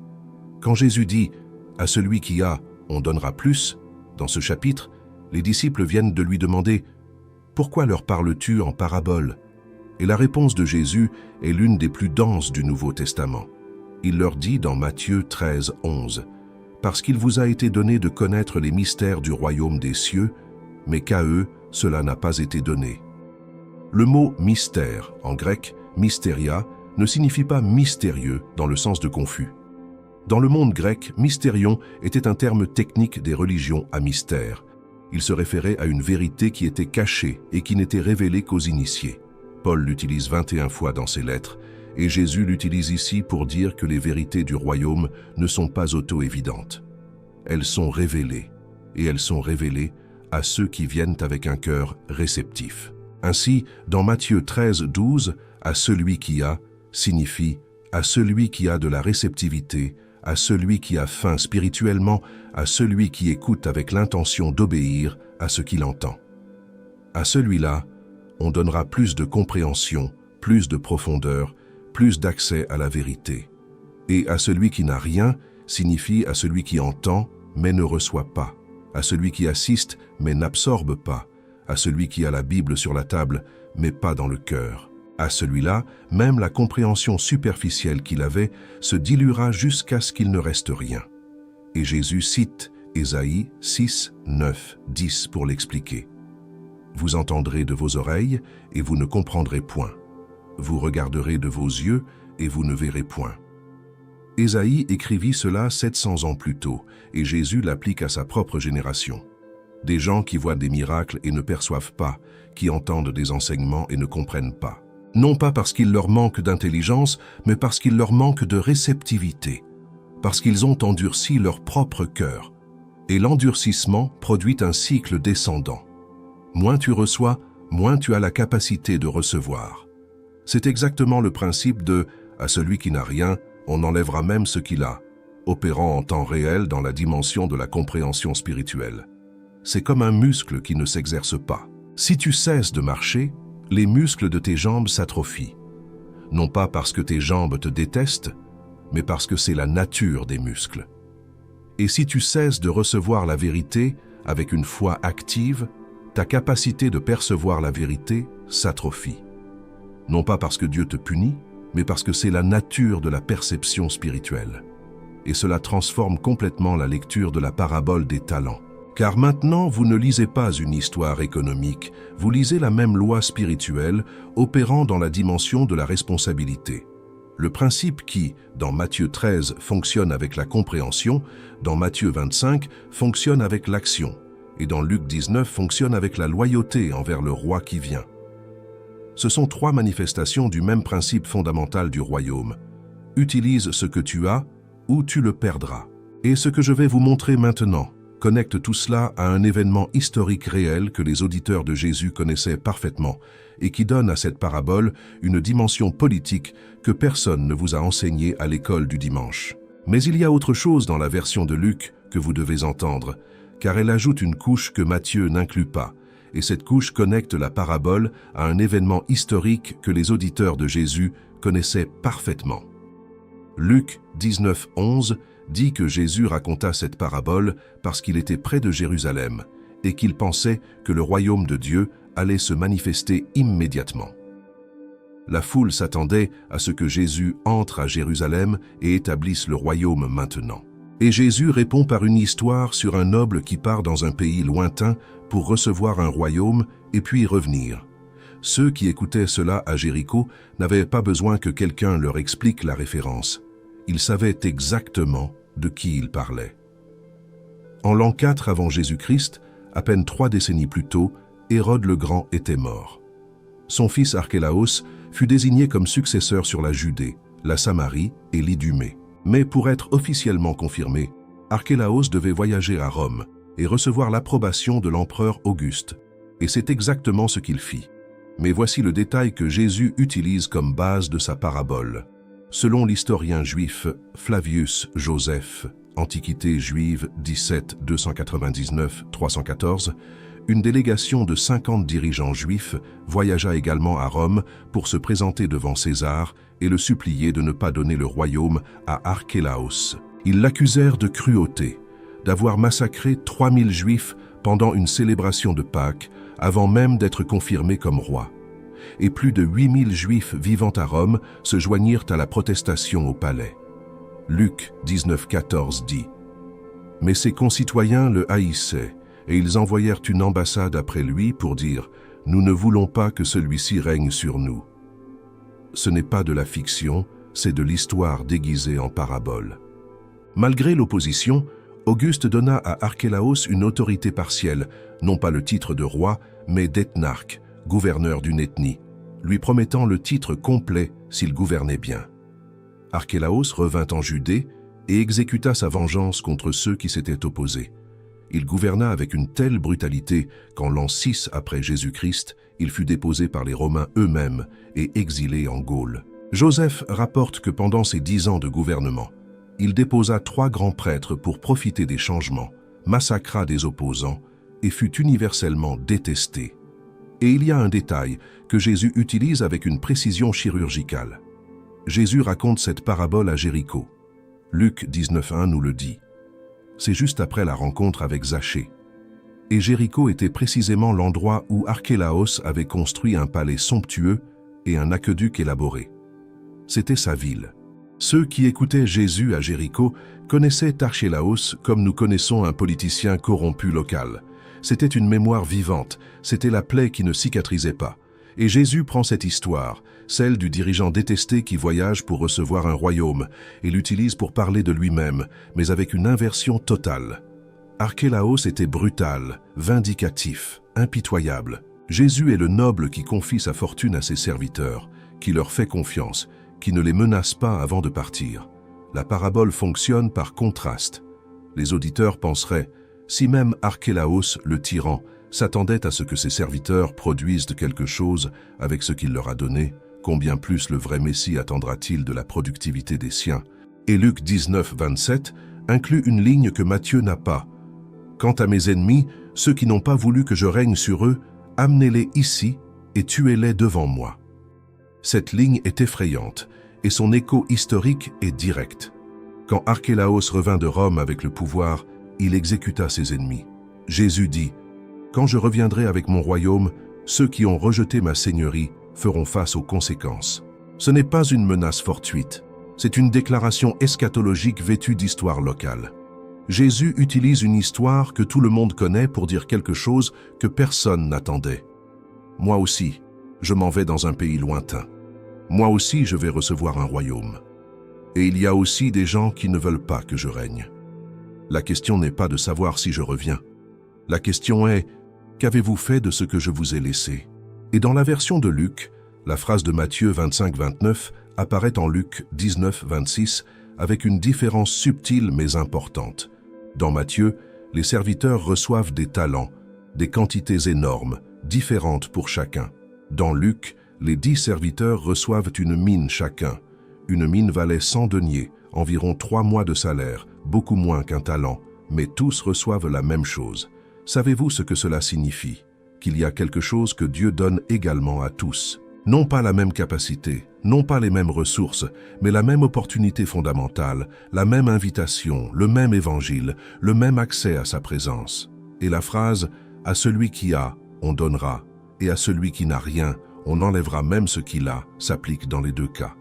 Quand Jésus dit « À celui qui a, on donnera plus », dans ce chapitre, les disciples viennent de lui demander « Pourquoi leur parles-tu en parabole ?» Et la réponse de Jésus est l'une des plus denses du Nouveau Testament. Il leur dit dans Matthieu 13, 11 « Parce qu'il vous a été donné de connaître les mystères du royaume des cieux, mais qu'à eux, cela n'a pas été donné. » Le mot « mystère » en grec « mystéria » ne signifie pas « mystérieux » dans le sens de confus. Dans le monde grec, « mystérion » était un terme technique des religions à mystère. Il se référait à une vérité qui était cachée et qui n'était révélée qu'aux initiés. Paul l'utilise 21 fois dans ses lettres, et Jésus l'utilise ici pour dire que les vérités du royaume ne sont pas auto-évidentes. Elles sont révélées, et elles sont révélées à ceux qui viennent avec un cœur réceptif. Ainsi, dans Matthieu 13, 12, « à celui qui a » signifie « à celui qui a de la réceptivité, à celui qui a faim spirituellement, à celui qui écoute avec l'intention d'obéir à ce qu'il entend. À celui-là, on donnera plus de compréhension, plus de profondeur, plus d'accès à la vérité. Et à celui qui n'a rien signifie à celui qui entend mais ne reçoit pas, à celui qui assiste mais n'absorbe pas, à celui qui a la Bible sur la table mais pas dans le cœur. À celui-là, même la compréhension superficielle qu'il avait se diluera jusqu'à ce qu'il ne reste rien. Et Jésus cite Ésaïe 6, 9, 10 pour l'expliquer. Vous entendrez de vos oreilles et vous ne comprendrez point. Vous regarderez de vos yeux et vous ne verrez point. Ésaïe écrivit cela 700 ans plus tôt et Jésus l'applique à sa propre génération. Des gens qui voient des miracles et ne perçoivent pas, qui entendent des enseignements et ne comprennent pas. Non pas parce qu'il leur manque d'intelligence, mais parce qu'il leur manque de réceptivité, parce qu'ils ont endurci leur propre cœur. Et l'endurcissement produit un cycle descendant. Moins tu reçois, moins tu as la capacité de recevoir. C'est exactement le principe de « à celui qui n'a rien, on enlèvera même ce qu'il a », opérant en temps réel dans la dimension de la compréhension spirituelle. C'est comme un muscle qui ne s'exerce pas. Si tu cesses de marcher, les muscles de tes jambes s'atrophient. Non pas parce que tes jambes te détestent, mais parce que c'est la nature des muscles. Et si tu cesses de recevoir la vérité avec une foi active, ta capacité de percevoir la vérité s'atrophie. Non pas parce que Dieu te punit, mais parce que c'est la nature de la perception spirituelle. Et cela transforme complètement la lecture de la parabole des talents. Car maintenant, vous ne lisez pas une histoire économique, vous lisez la même loi spirituelle opérant dans la dimension de la responsabilité. Le principe qui, dans Matthieu 13, fonctionne avec la compréhension, dans Matthieu 25, fonctionne avec l'action, et dans Luc 19, fonctionne avec la loyauté envers le roi qui vient. Ce sont trois manifestations du même principe fondamental du royaume. Utilise ce que tu as, ou tu le perdras. Et ce que je vais vous montrer maintenant connecte tout cela à un événement historique réel que les auditeurs de Jésus connaissaient parfaitement et qui donne à cette parabole une dimension politique que personne ne vous a enseignée à l'école du dimanche. Mais il y a autre chose dans la version de Luc que vous devez entendre, car elle ajoute une couche que Matthieu n'inclut pas, et cette couche connecte la parabole à un événement historique que les auditeurs de Jésus connaissaient parfaitement. Luc 19, 11 dit que Jésus raconta cette parabole parce qu'il était près de Jérusalem et qu'il pensait que le royaume de Dieu allait se manifester immédiatement. La foule s'attendait à ce que Jésus entre à Jérusalem et établisse le royaume maintenant. Et Jésus répond par une histoire sur un noble qui part dans un pays lointain pour recevoir un royaume et puis revenir. Ceux qui écoutaient cela à Jéricho n'avaient pas besoin que quelqu'un leur explique la référence. Ils savaient exactement de qui il parlait. En l'an 4 avant Jésus-Christ, à peine 3 décennies plus tôt, Hérode le Grand était mort. Son fils Archélaos fut désigné comme successeur sur la Judée, la Samarie et l'Idumée. Mais pour être officiellement confirmé, Archélaos devait voyager à Rome et recevoir l'approbation de l'empereur Auguste. Et c'est exactement ce qu'il fit. Mais voici le détail que Jésus utilise comme base de sa parabole. Selon l'historien juif Flavius Joseph, Antiquité juive 17 299 314, une délégation de 50 dirigeants juifs voyagea également à Rome pour se présenter devant César et le supplier de ne pas donner le royaume à Archélaos. Ils l'accusèrent de cruauté, d'avoir massacré 3000 juifs pendant une célébration de Pâques avant même d'être confirmé comme roi. Et plus de 8000 juifs vivant à Rome se joignirent à la protestation au palais. Luc 19,14 dit « Mais ses concitoyens le haïssaient, et ils envoyèrent une ambassade après lui pour dire « Nous ne voulons pas que celui-ci règne sur nous. » Ce n'est pas de la fiction, c'est de l'histoire déguisée en parabole. Malgré l'opposition, Auguste donna à Archélaos une autorité partielle, non pas le titre de roi, mais d'ethnarque, gouverneur d'une ethnie, lui promettant le titre complet s'il gouvernait bien. Archélaos revint en Judée et exécuta sa vengeance contre ceux qui s'étaient opposés. Il gouverna avec une telle brutalité qu'en l'an 6 après Jésus-Christ, il fut déposé par les Romains eux-mêmes et exilé en Gaule. Joseph rapporte que pendant ses 10 ans de gouvernement, il déposa 3 grands prêtres pour profiter des changements, massacra des opposants et fut universellement détesté. Et il y a un détail que Jésus utilise avec une précision chirurgicale. Jésus raconte cette parabole à Jéricho. Luc 19:1 nous le dit. C'est juste après la rencontre avec Zachée. Et Jéricho était précisément l'endroit où Archélaos avait construit un palais somptueux et un aqueduc élaboré. C'était sa ville. Ceux qui écoutaient Jésus à Jéricho connaissaient Archélaos comme nous connaissons un politicien corrompu local. C'était une mémoire vivante, c'était la plaie qui ne cicatrisait pas. Et Jésus prend cette histoire, celle du dirigeant détesté qui voyage pour recevoir un royaume, et l'utilise pour parler de lui-même, mais avec une inversion totale. Archélaos était brutal, vindicatif, impitoyable. Jésus est le noble qui confie sa fortune à ses serviteurs, qui leur fait confiance, qui ne les menace pas avant de partir. La parabole fonctionne par contraste. Les auditeurs penseraient, si même Archélaos, le tyran, s'attendait à ce que ses serviteurs produisent quelque chose avec ce qu'il leur a donné, combien plus le vrai Messie attendra-t-il de la productivité des siens? Et Luc 19:27 inclut une ligne que Matthieu n'a pas. Quant à mes ennemis, ceux qui n'ont pas voulu que je règne sur eux, amenez-les ici et tuez-les devant moi. Cette ligne est effrayante et son écho historique est direct. Quand Archélaos revint de Rome avec le pouvoir, il exécuta ses ennemis. Jésus dit, « Quand je reviendrai avec mon royaume, ceux qui ont rejeté ma seigneurie feront face aux conséquences. » Ce n'est pas une menace fortuite, c'est une déclaration eschatologique vêtue d'histoire locale. Jésus utilise une histoire que tout le monde connaît pour dire quelque chose que personne n'attendait. Moi aussi, je m'en vais dans un pays lointain. Moi aussi, je vais recevoir un royaume. Et il y a aussi des gens qui ne veulent pas que je règne. La question n'est pas de savoir si je reviens. La question est, qu'avez-vous fait de ce que je vous ai laissé? Et dans la version de Luc, la phrase de Matthieu 25:29 apparaît en Luc 19:26 avec une différence subtile mais importante. Dans Matthieu, les serviteurs reçoivent des talents, des quantités énormes, différentes pour chacun. Dans Luc, les 10 serviteurs reçoivent une mine chacun. Une mine valait 100 deniers, environ 3 mois de salaire, beaucoup moins qu'un talent, mais tous reçoivent la même chose. Savez-vous ce que cela signifie? Qu'il y a quelque chose que Dieu donne également à tous. Non pas la même capacité, non pas les mêmes ressources, mais la même opportunité fondamentale, la même invitation, le même évangile, le même accès à sa présence. Et la phrase « à celui qui a, on donnera, et à celui qui n'a rien, on enlèvera même ce qu'il a » s'applique dans les deux cas.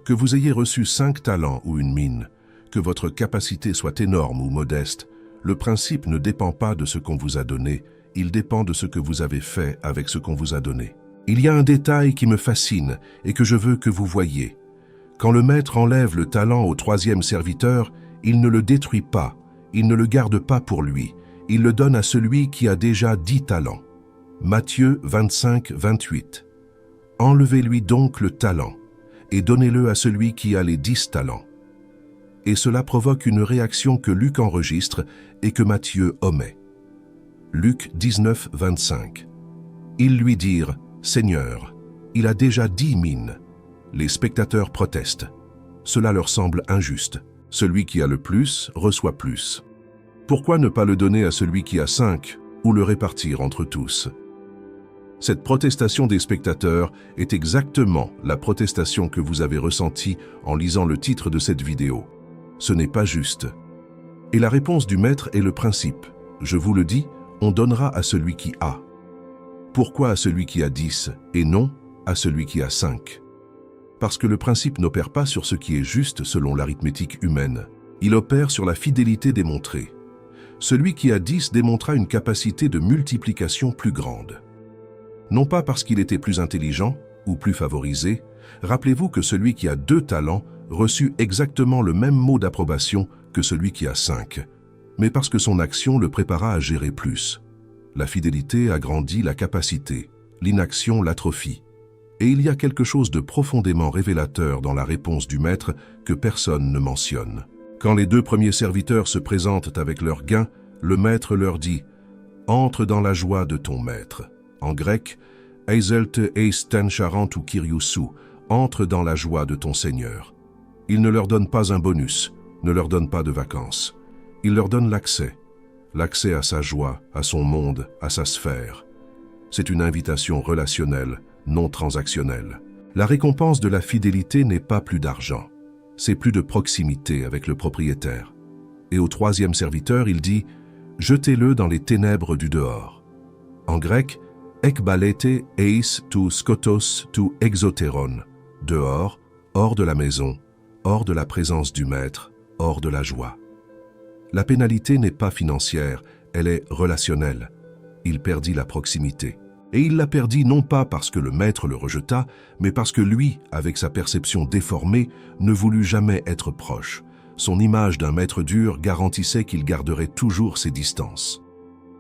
Que vous ayez reçu 5 talents ou une mine, que votre capacité soit énorme ou modeste, le principe ne dépend pas de ce qu'on vous a donné, il dépend de ce que vous avez fait avec ce qu'on vous a donné. Il y a un détail qui me fascine et que je veux que vous voyiez. Quand le maître enlève le talent au 3e serviteur, il ne le détruit pas, il ne le garde pas pour lui, il le donne à celui qui a déjà 10 talents. Matthieu 25:28. Enlevez-lui donc le talent et donnez-le à celui qui a les 10 talents. Et cela provoque une réaction que Luc enregistre et que Matthieu omet. Luc 19:25. Ils lui dirent, « Seigneur, il a déjà 10 mines. » Les spectateurs protestent. Cela leur semble injuste. Celui qui a le plus reçoit plus. Pourquoi ne pas le donner à celui qui a 5 ou le répartir entre tous? Cette protestation des spectateurs est exactement la protestation que vous avez ressentie en lisant le titre de cette vidéo. Ce n'est pas juste. Et la réponse du maître est le principe. Je vous le dis, on donnera à celui qui a. Pourquoi à celui qui a 10 et non à celui qui a 5? Parce que le principe n'opère pas sur ce qui est juste selon l'arithmétique humaine. Il opère sur la fidélité démontrée. Celui qui a 10 démontra une capacité de multiplication plus grande. Non pas parce qu'il était plus intelligent ou plus favorisé, rappelez-vous que celui qui a 2 talents reçut exactement le même mot d'approbation que celui qui a 5, mais parce que son action le prépara à gérer plus. La fidélité agrandit la capacité, l'inaction l'atrophie. Et il y a quelque chose de profondément révélateur dans la réponse du maître que personne ne mentionne. Quand les 2 premiers serviteurs se présentent avec leur gain, le maître leur dit « Entre dans la joie de ton maître ». En grec, « Eizelte eis ten charant ou kyrioussou » entre dans la joie de ton Seigneur. Il ne leur donne pas un bonus, ne leur donne pas de vacances. Il leur donne l'accès à sa joie, à son monde, à sa sphère. C'est une invitation relationnelle, non transactionnelle. La récompense de la fidélité n'est pas plus d'argent, c'est plus de proximité avec le propriétaire. Et au troisième serviteur, il dit « Jetez-le dans les ténèbres du dehors ». En grec, « ekbalete eis tu skotos tu exoteron » dehors, hors de la maison, hors de la présence du maître, hors de la joie. La pénalité n'est pas financière, elle est relationnelle. Il perdit la proximité. Et il la perdit non pas parce que le maître le rejeta, mais parce que lui, avec sa perception déformée, ne voulut jamais être proche. Son image d'un maître dur garantissait qu'il garderait toujours ses distances.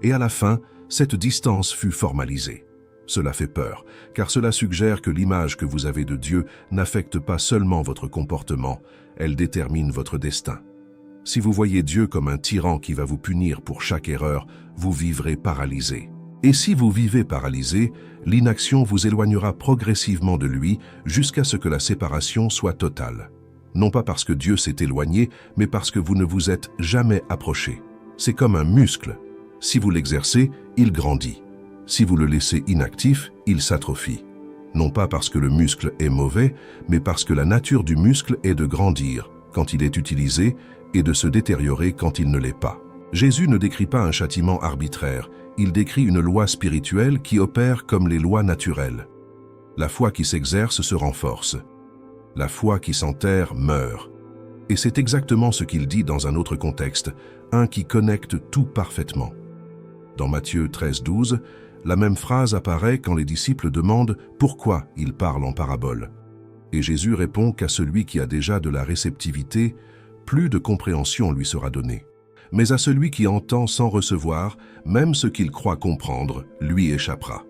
Et à la fin, cette distance fut formalisée. Cela fait peur, car cela suggère que l'image que vous avez de Dieu n'affecte pas seulement votre comportement, elle détermine votre destin. Si vous voyez Dieu comme un tyran qui va vous punir pour chaque erreur, vous vivrez paralysé. Et si vous vivez paralysé, l'inaction vous éloignera progressivement de lui jusqu'à ce que la séparation soit totale. Non pas parce que Dieu s'est éloigné, mais parce que vous ne vous êtes jamais approché. C'est comme un muscle. Si vous l'exercez, il grandit. Si vous le laissez inactif, il s'atrophie. Non pas parce que le muscle est mauvais, mais parce que la nature du muscle est de grandir quand il est utilisé et de se détériorer quand il ne l'est pas. Jésus ne décrit pas un châtiment arbitraire, il décrit une loi spirituelle qui opère comme les lois naturelles. La foi qui s'exerce se renforce. La foi qui s'enterre meurt. Et c'est exactement ce qu'il dit dans un autre contexte, un qui connecte tout parfaitement. Dans Matthieu 13,12, la même phrase apparaît quand les disciples demandent pourquoi il parle en parabole. Et Jésus répond qu'à celui qui a déjà de la réceptivité, plus de compréhension lui sera donnée. Mais à celui qui entend sans recevoir, même ce qu'il croit comprendre, lui échappera.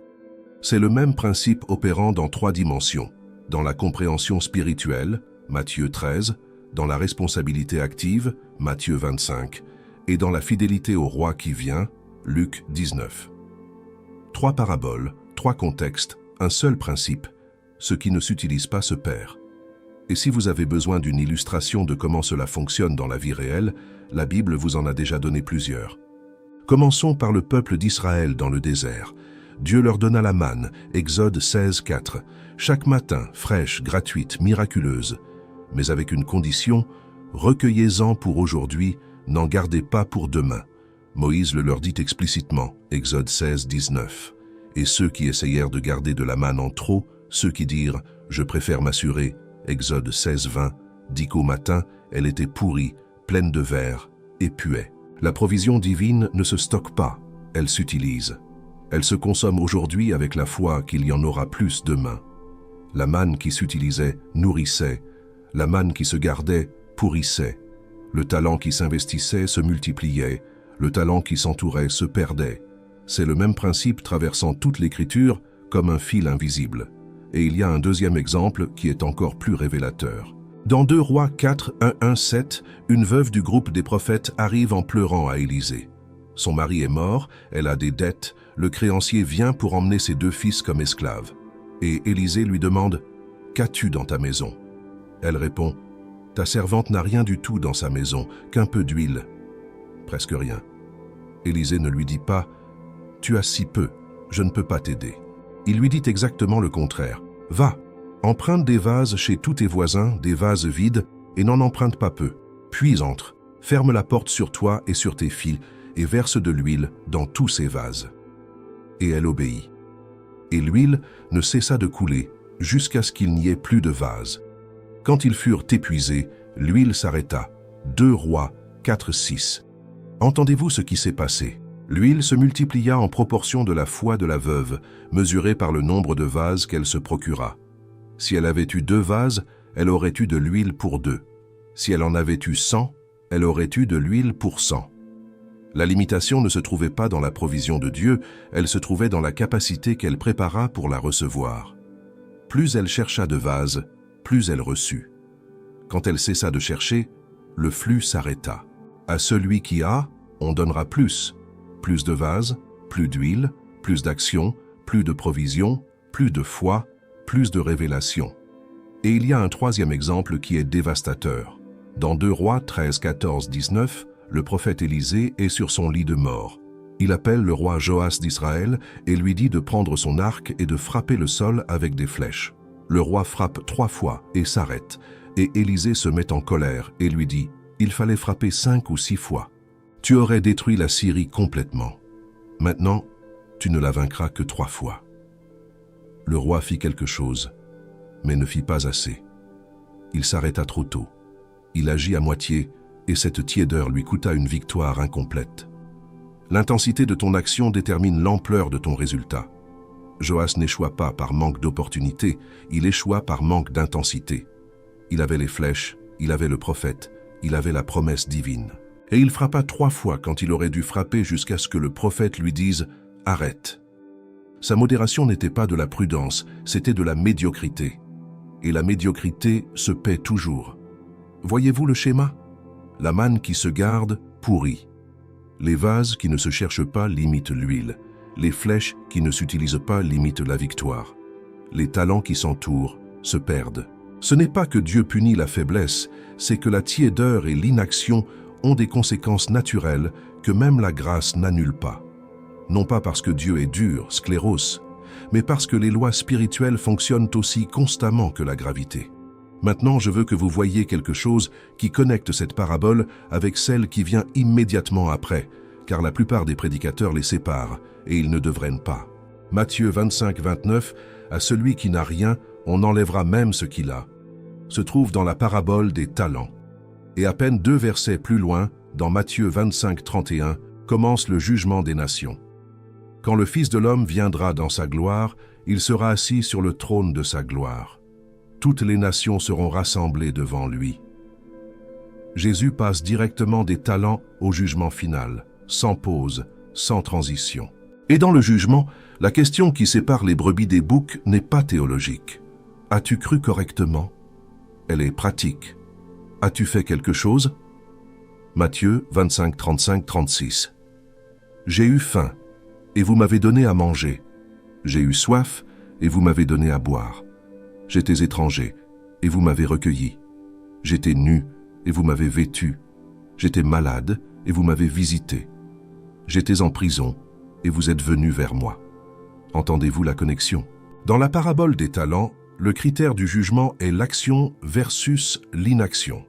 C'est le même principe opérant dans 3 dimensions, dans la compréhension spirituelle, Matthieu 13, dans la responsabilité active, Matthieu 25, et dans la fidélité au roi qui vient, Luc 19. 3 paraboles, 3 contextes, un seul principe, ce qui ne s'utilise pas se perd. Et si vous avez besoin d'une illustration de comment cela fonctionne dans la vie réelle, la Bible vous en a déjà donné plusieurs. Commençons par le peuple d'Israël dans le désert. Dieu leur donna la manne, Exode 16:4, chaque matin, fraîche, gratuite, miraculeuse. Mais avec une condition, recueillez-en pour aujourd'hui, n'en gardez pas pour demain. Moïse le leur dit explicitement, Exode 16:19. Et ceux qui essayèrent de garder de la manne en trop, ceux qui dirent « je préfère m'assurer », Exode 16:20, dit qu'au matin, elle était pourrie, pleine de vers, et puait. La provision divine ne se stocke pas, elle s'utilise. Elle se consomme aujourd'hui avec la foi qu'il y en aura plus demain. La manne qui s'utilisait nourrissait, la manne qui se gardait pourrissait. Le talent qui s'investissait se multipliait, le talent qui s'entourait se perdait. C'est le même principe traversant toute l'Écriture comme un fil invisible. Et il y a un deuxième exemple qui est encore plus révélateur. Dans 2 Rois 4, 1-1-7, une veuve du groupe des prophètes arrive en pleurant à Élisée. Son mari est mort, elle a des dettes, le créancier vient pour emmener ses 2 fils comme esclaves. Et Élisée lui demande « Qu'as-tu dans ta maison ?» Elle répond « Ta servante n'a rien du tout dans sa maison, qu'un peu d'huile. » Presque rien. Élisée ne lui dit pas « Tu as si peu, je ne peux pas t'aider. » Il lui dit exactement le contraire. « Va, emprunte des vases chez tous tes voisins, des vases vides, et n'en emprunte pas peu. Puis entre, ferme la porte sur toi et sur tes filles, et verse de l'huile dans tous ces vases. » Et elle obéit. Et l'huile ne cessa de couler, jusqu'à ce qu'il n'y ait plus de vases. Quand ils furent épuisés, l'huile s'arrêta. 2 Rois 4-6. Entendez-vous ce qui s'est passé? L'huile se multiplia en proportion de la foi de la veuve, mesurée par le nombre de vases qu'elle se procura. Si elle avait eu 2 vases, elle aurait eu de l'huile pour 2. Si elle en avait eu 100, elle aurait eu de l'huile pour 100. La limitation ne se trouvait pas dans la provision de Dieu, elle se trouvait dans la capacité qu'elle prépara pour la recevoir. Plus elle chercha de vases, plus elle reçut. Quand elle cessa de chercher, le flux s'arrêta. À celui qui a, on donnera plus. Plus de vases, plus d'huile, plus d'action, plus de provision, plus de foi, plus de révélation. Et il y a un 3e exemple qui est dévastateur. Dans 2 Rois 13, 14, 19, le prophète Élisée est sur son lit de mort. Il appelle le roi Joas d'Israël et lui dit de prendre son arc et de frapper le sol avec des flèches. Le roi frappe 3 fois et s'arrête, et Élisée se met en colère et lui dit « Il fallait frapper 5 ou 6 fois. Tu aurais détruit la Syrie complètement. Maintenant, tu ne la vaincras que 3 fois. » Le roi fit quelque chose, mais ne fit pas assez. Il s'arrêta trop tôt. Il agit à moitié, et cette tiédeur lui coûta une victoire incomplète. L'intensité de ton action détermine l'ampleur de ton résultat. Joas n'échoua pas par manque d'opportunité, il échoua par manque d'intensité. Il avait les flèches, il avait le prophète, il avait la promesse divine. Et il frappa 3 fois quand il aurait dû frapper jusqu'à ce que le prophète lui dise « Arrête ». Sa modération n'était pas de la prudence, c'était de la médiocrité. Et la médiocrité se paie toujours. Voyez-vous le schéma? La manne qui se garde pourrit. Les vases qui ne se cherchent pas limitent l'huile. Les flèches qui ne s'utilisent pas limitent la victoire. Les talents qui s'entourent se perdent. Ce n'est pas que Dieu punit la faiblesse, c'est que la tiédeur et l'inaction ont des conséquences naturelles que même la grâce n'annule pas. Non pas parce que Dieu est dur, sclérose, mais parce que les lois spirituelles fonctionnent aussi constamment que la gravité. Maintenant, je veux que vous voyiez quelque chose qui connecte cette parabole avec celle qui vient immédiatement après, car la plupart des prédicateurs les séparent, et ils ne devraient pas. Matthieu 25, 29, « À celui qui n'a rien, on enlèvera même ce qu'il a », se trouve dans la parabole des talents. Et à peine 2 versets plus loin, dans Matthieu 25, 31, commence le jugement des nations. Quand le Fils de l'homme viendra dans sa gloire, il sera assis sur le trône de sa gloire. Toutes les nations seront rassemblées devant lui. Jésus passe directement des talents au jugement final, sans pause, sans transition. Et dans le jugement, la question qui sépare les brebis des boucs n'est pas théologique. As-tu cru correctement? Elle est pratique. As-tu fait quelque chose? Matthieu 25, 35, 36. J'ai eu faim, et vous m'avez donné à manger. J'ai eu soif, et vous m'avez donné à boire. J'étais étranger, et vous m'avez recueilli. J'étais nu, et vous m'avez vêtu. J'étais malade, et vous m'avez visité. J'étais en prison, et vous êtes venus vers moi. Entendez-vous la connexion? Dans la parabole des talents, le critère du jugement est l'action versus l'inaction.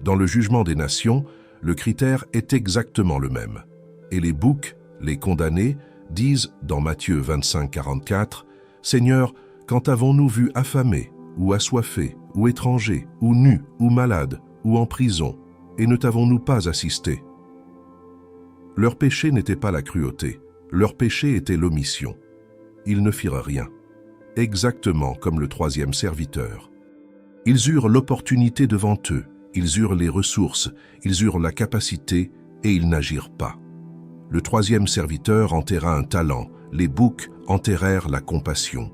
Dans le jugement des nations, le critère est exactement le même. Et les boucs, les condamnés, disent dans Matthieu 25, 44, « Seigneur, quand avons-nous vu affamé, ou assoiffé, ou étranger, ou nu, ou malade, ou en prison, et ne t'avons-nous pas assisté ?» Leur péché n'était pas la cruauté, leur péché était l'omission. Ils ne firent rien, exactement comme le 3e serviteur. Ils eurent l'opportunité devant eux, ils eurent les ressources, ils eurent la capacité, et ils n'agirent pas. Le 3e serviteur enterra un talent, les boucs enterrèrent la compassion.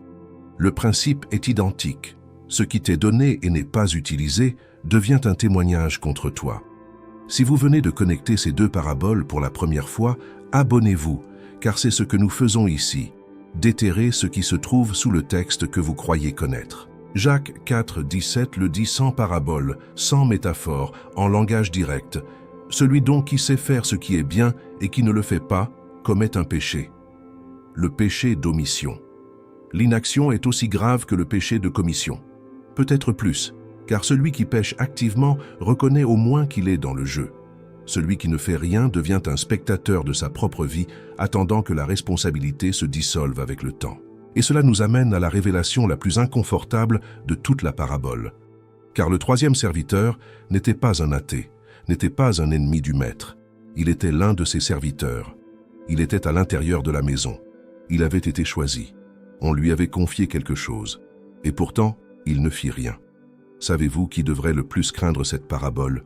Le principe est identique. Ce qui t'est donné et n'est pas utilisé devient un témoignage contre toi. Si vous venez de connecter ces 2 paraboles pour la première fois, abonnez-vous, car c'est ce que nous faisons ici, déterrer ce qui se trouve sous le texte que vous croyez connaître. Jacques 4, 17 le dit sans parabole, sans métaphore, en langage direct. Celui donc qui sait faire ce qui est bien et qui ne le fait pas, commet un péché. Le péché d'omission. L'inaction est aussi grave que le péché de commission. Peut-être plus, car celui qui pêche activement reconnaît au moins qu'il est dans le jeu. Celui qui ne fait rien devient un spectateur de sa propre vie, attendant que la responsabilité se dissolve avec le temps. Et cela nous amène à la révélation la plus inconfortable de toute la parabole. Car le 3e serviteur n'était pas un athée, n'était pas un ennemi du maître. Il était l'un de ses serviteurs. Il était à l'intérieur de la maison. Il avait été choisi. On lui avait confié quelque chose. Et pourtant, il ne fit rien. Savez-vous qui devrait le plus craindre cette parabole?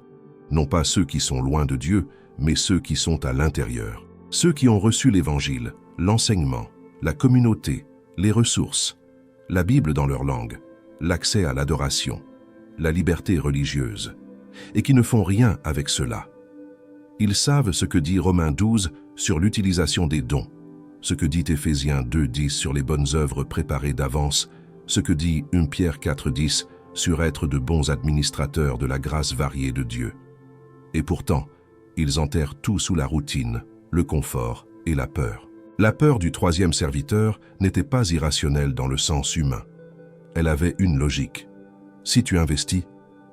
Non pas ceux qui sont loin de Dieu, mais ceux qui sont à l'intérieur. Ceux qui ont reçu l'Évangile, l'enseignement, la communauté, les ressources, la Bible dans leur langue, l'accès à l'adoration, la liberté religieuse, et qui ne font rien avec cela. Ils savent ce que dit Romains 12 sur l'utilisation des dons, ce que dit Éphésiens 2, 10 sur les bonnes œuvres préparées d'avance, ce que dit 1 Pierre 4, 10 sur être de bons administrateurs de la grâce variée de Dieu. Et pourtant, ils enterrent tout sous la routine, le confort et la peur. La peur du troisième serviteur n'était pas irrationnelle dans le sens humain. Elle avait une logique. Si tu investis,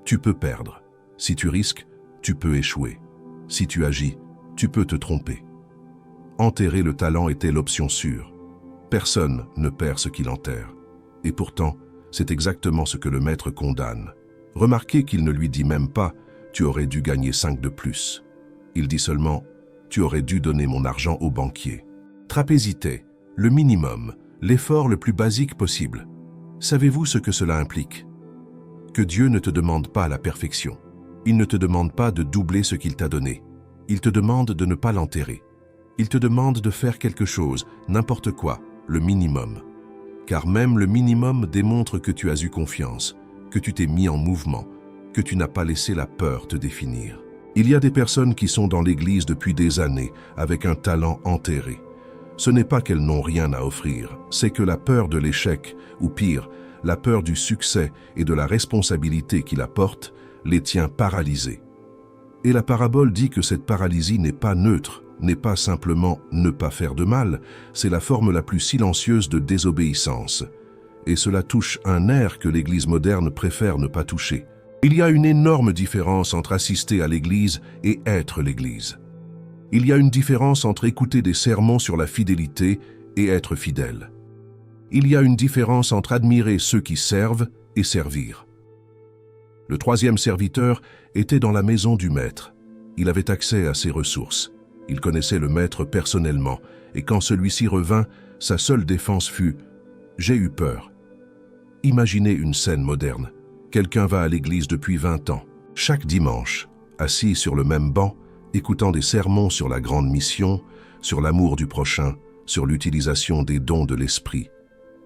tu peux perdre. Si tu risques, tu peux échouer. Si tu agis, tu peux te tromper. Enterrer le talent était l'option sûre. Personne ne perd ce qu'il enterre. Et pourtant, c'est exactement ce que le maître condamne. Remarquez qu'il ne lui dit même pas « tu aurais dû gagner 5 de plus ». Il dit seulement « tu aurais dû donner mon argent au banquier ». Trapésité, le minimum, l'effort le plus basique possible. Savez-vous ce que cela implique? Que Dieu ne te demande pas la perfection. Il ne te demande pas de doubler ce qu'il t'a donné. Il te demande de ne pas l'enterrer. Il te demande de faire quelque chose, n'importe quoi, le minimum. Car même le minimum démontre que tu as eu confiance, que tu t'es mis en mouvement, que tu n'as pas laissé la peur te définir. Il y a des personnes qui sont dans l'Église depuis des années, avec un talent enterré. Ce n'est pas qu'elles n'ont rien à offrir, c'est que la peur de l'échec, ou pire, la peur du succès et de la responsabilité qu'il apporte, les tient paralysées. Et la parabole dit que cette paralysie n'est pas neutre, n'est pas simplement ne pas faire de mal, c'est la forme la plus silencieuse de désobéissance. Et cela touche un nerf que l'Église moderne préfère ne pas toucher. Il y a une énorme différence entre assister à l'Église et être l'Église. Il y a une différence entre écouter des sermons sur la fidélité et être fidèle. Il y a une différence entre admirer ceux qui servent et servir. Le troisième serviteur était dans la maison du maître. Il avait accès à ses ressources. Il connaissait le maître personnellement, et quand celui-ci revint, sa seule défense fut « J'ai eu peur ». Imaginez une scène moderne. Quelqu'un va à l'église depuis 20 ans. Chaque dimanche, assis sur le même banc, écoutant des sermons sur la grande mission, sur l'amour du prochain, sur l'utilisation des dons de l'esprit.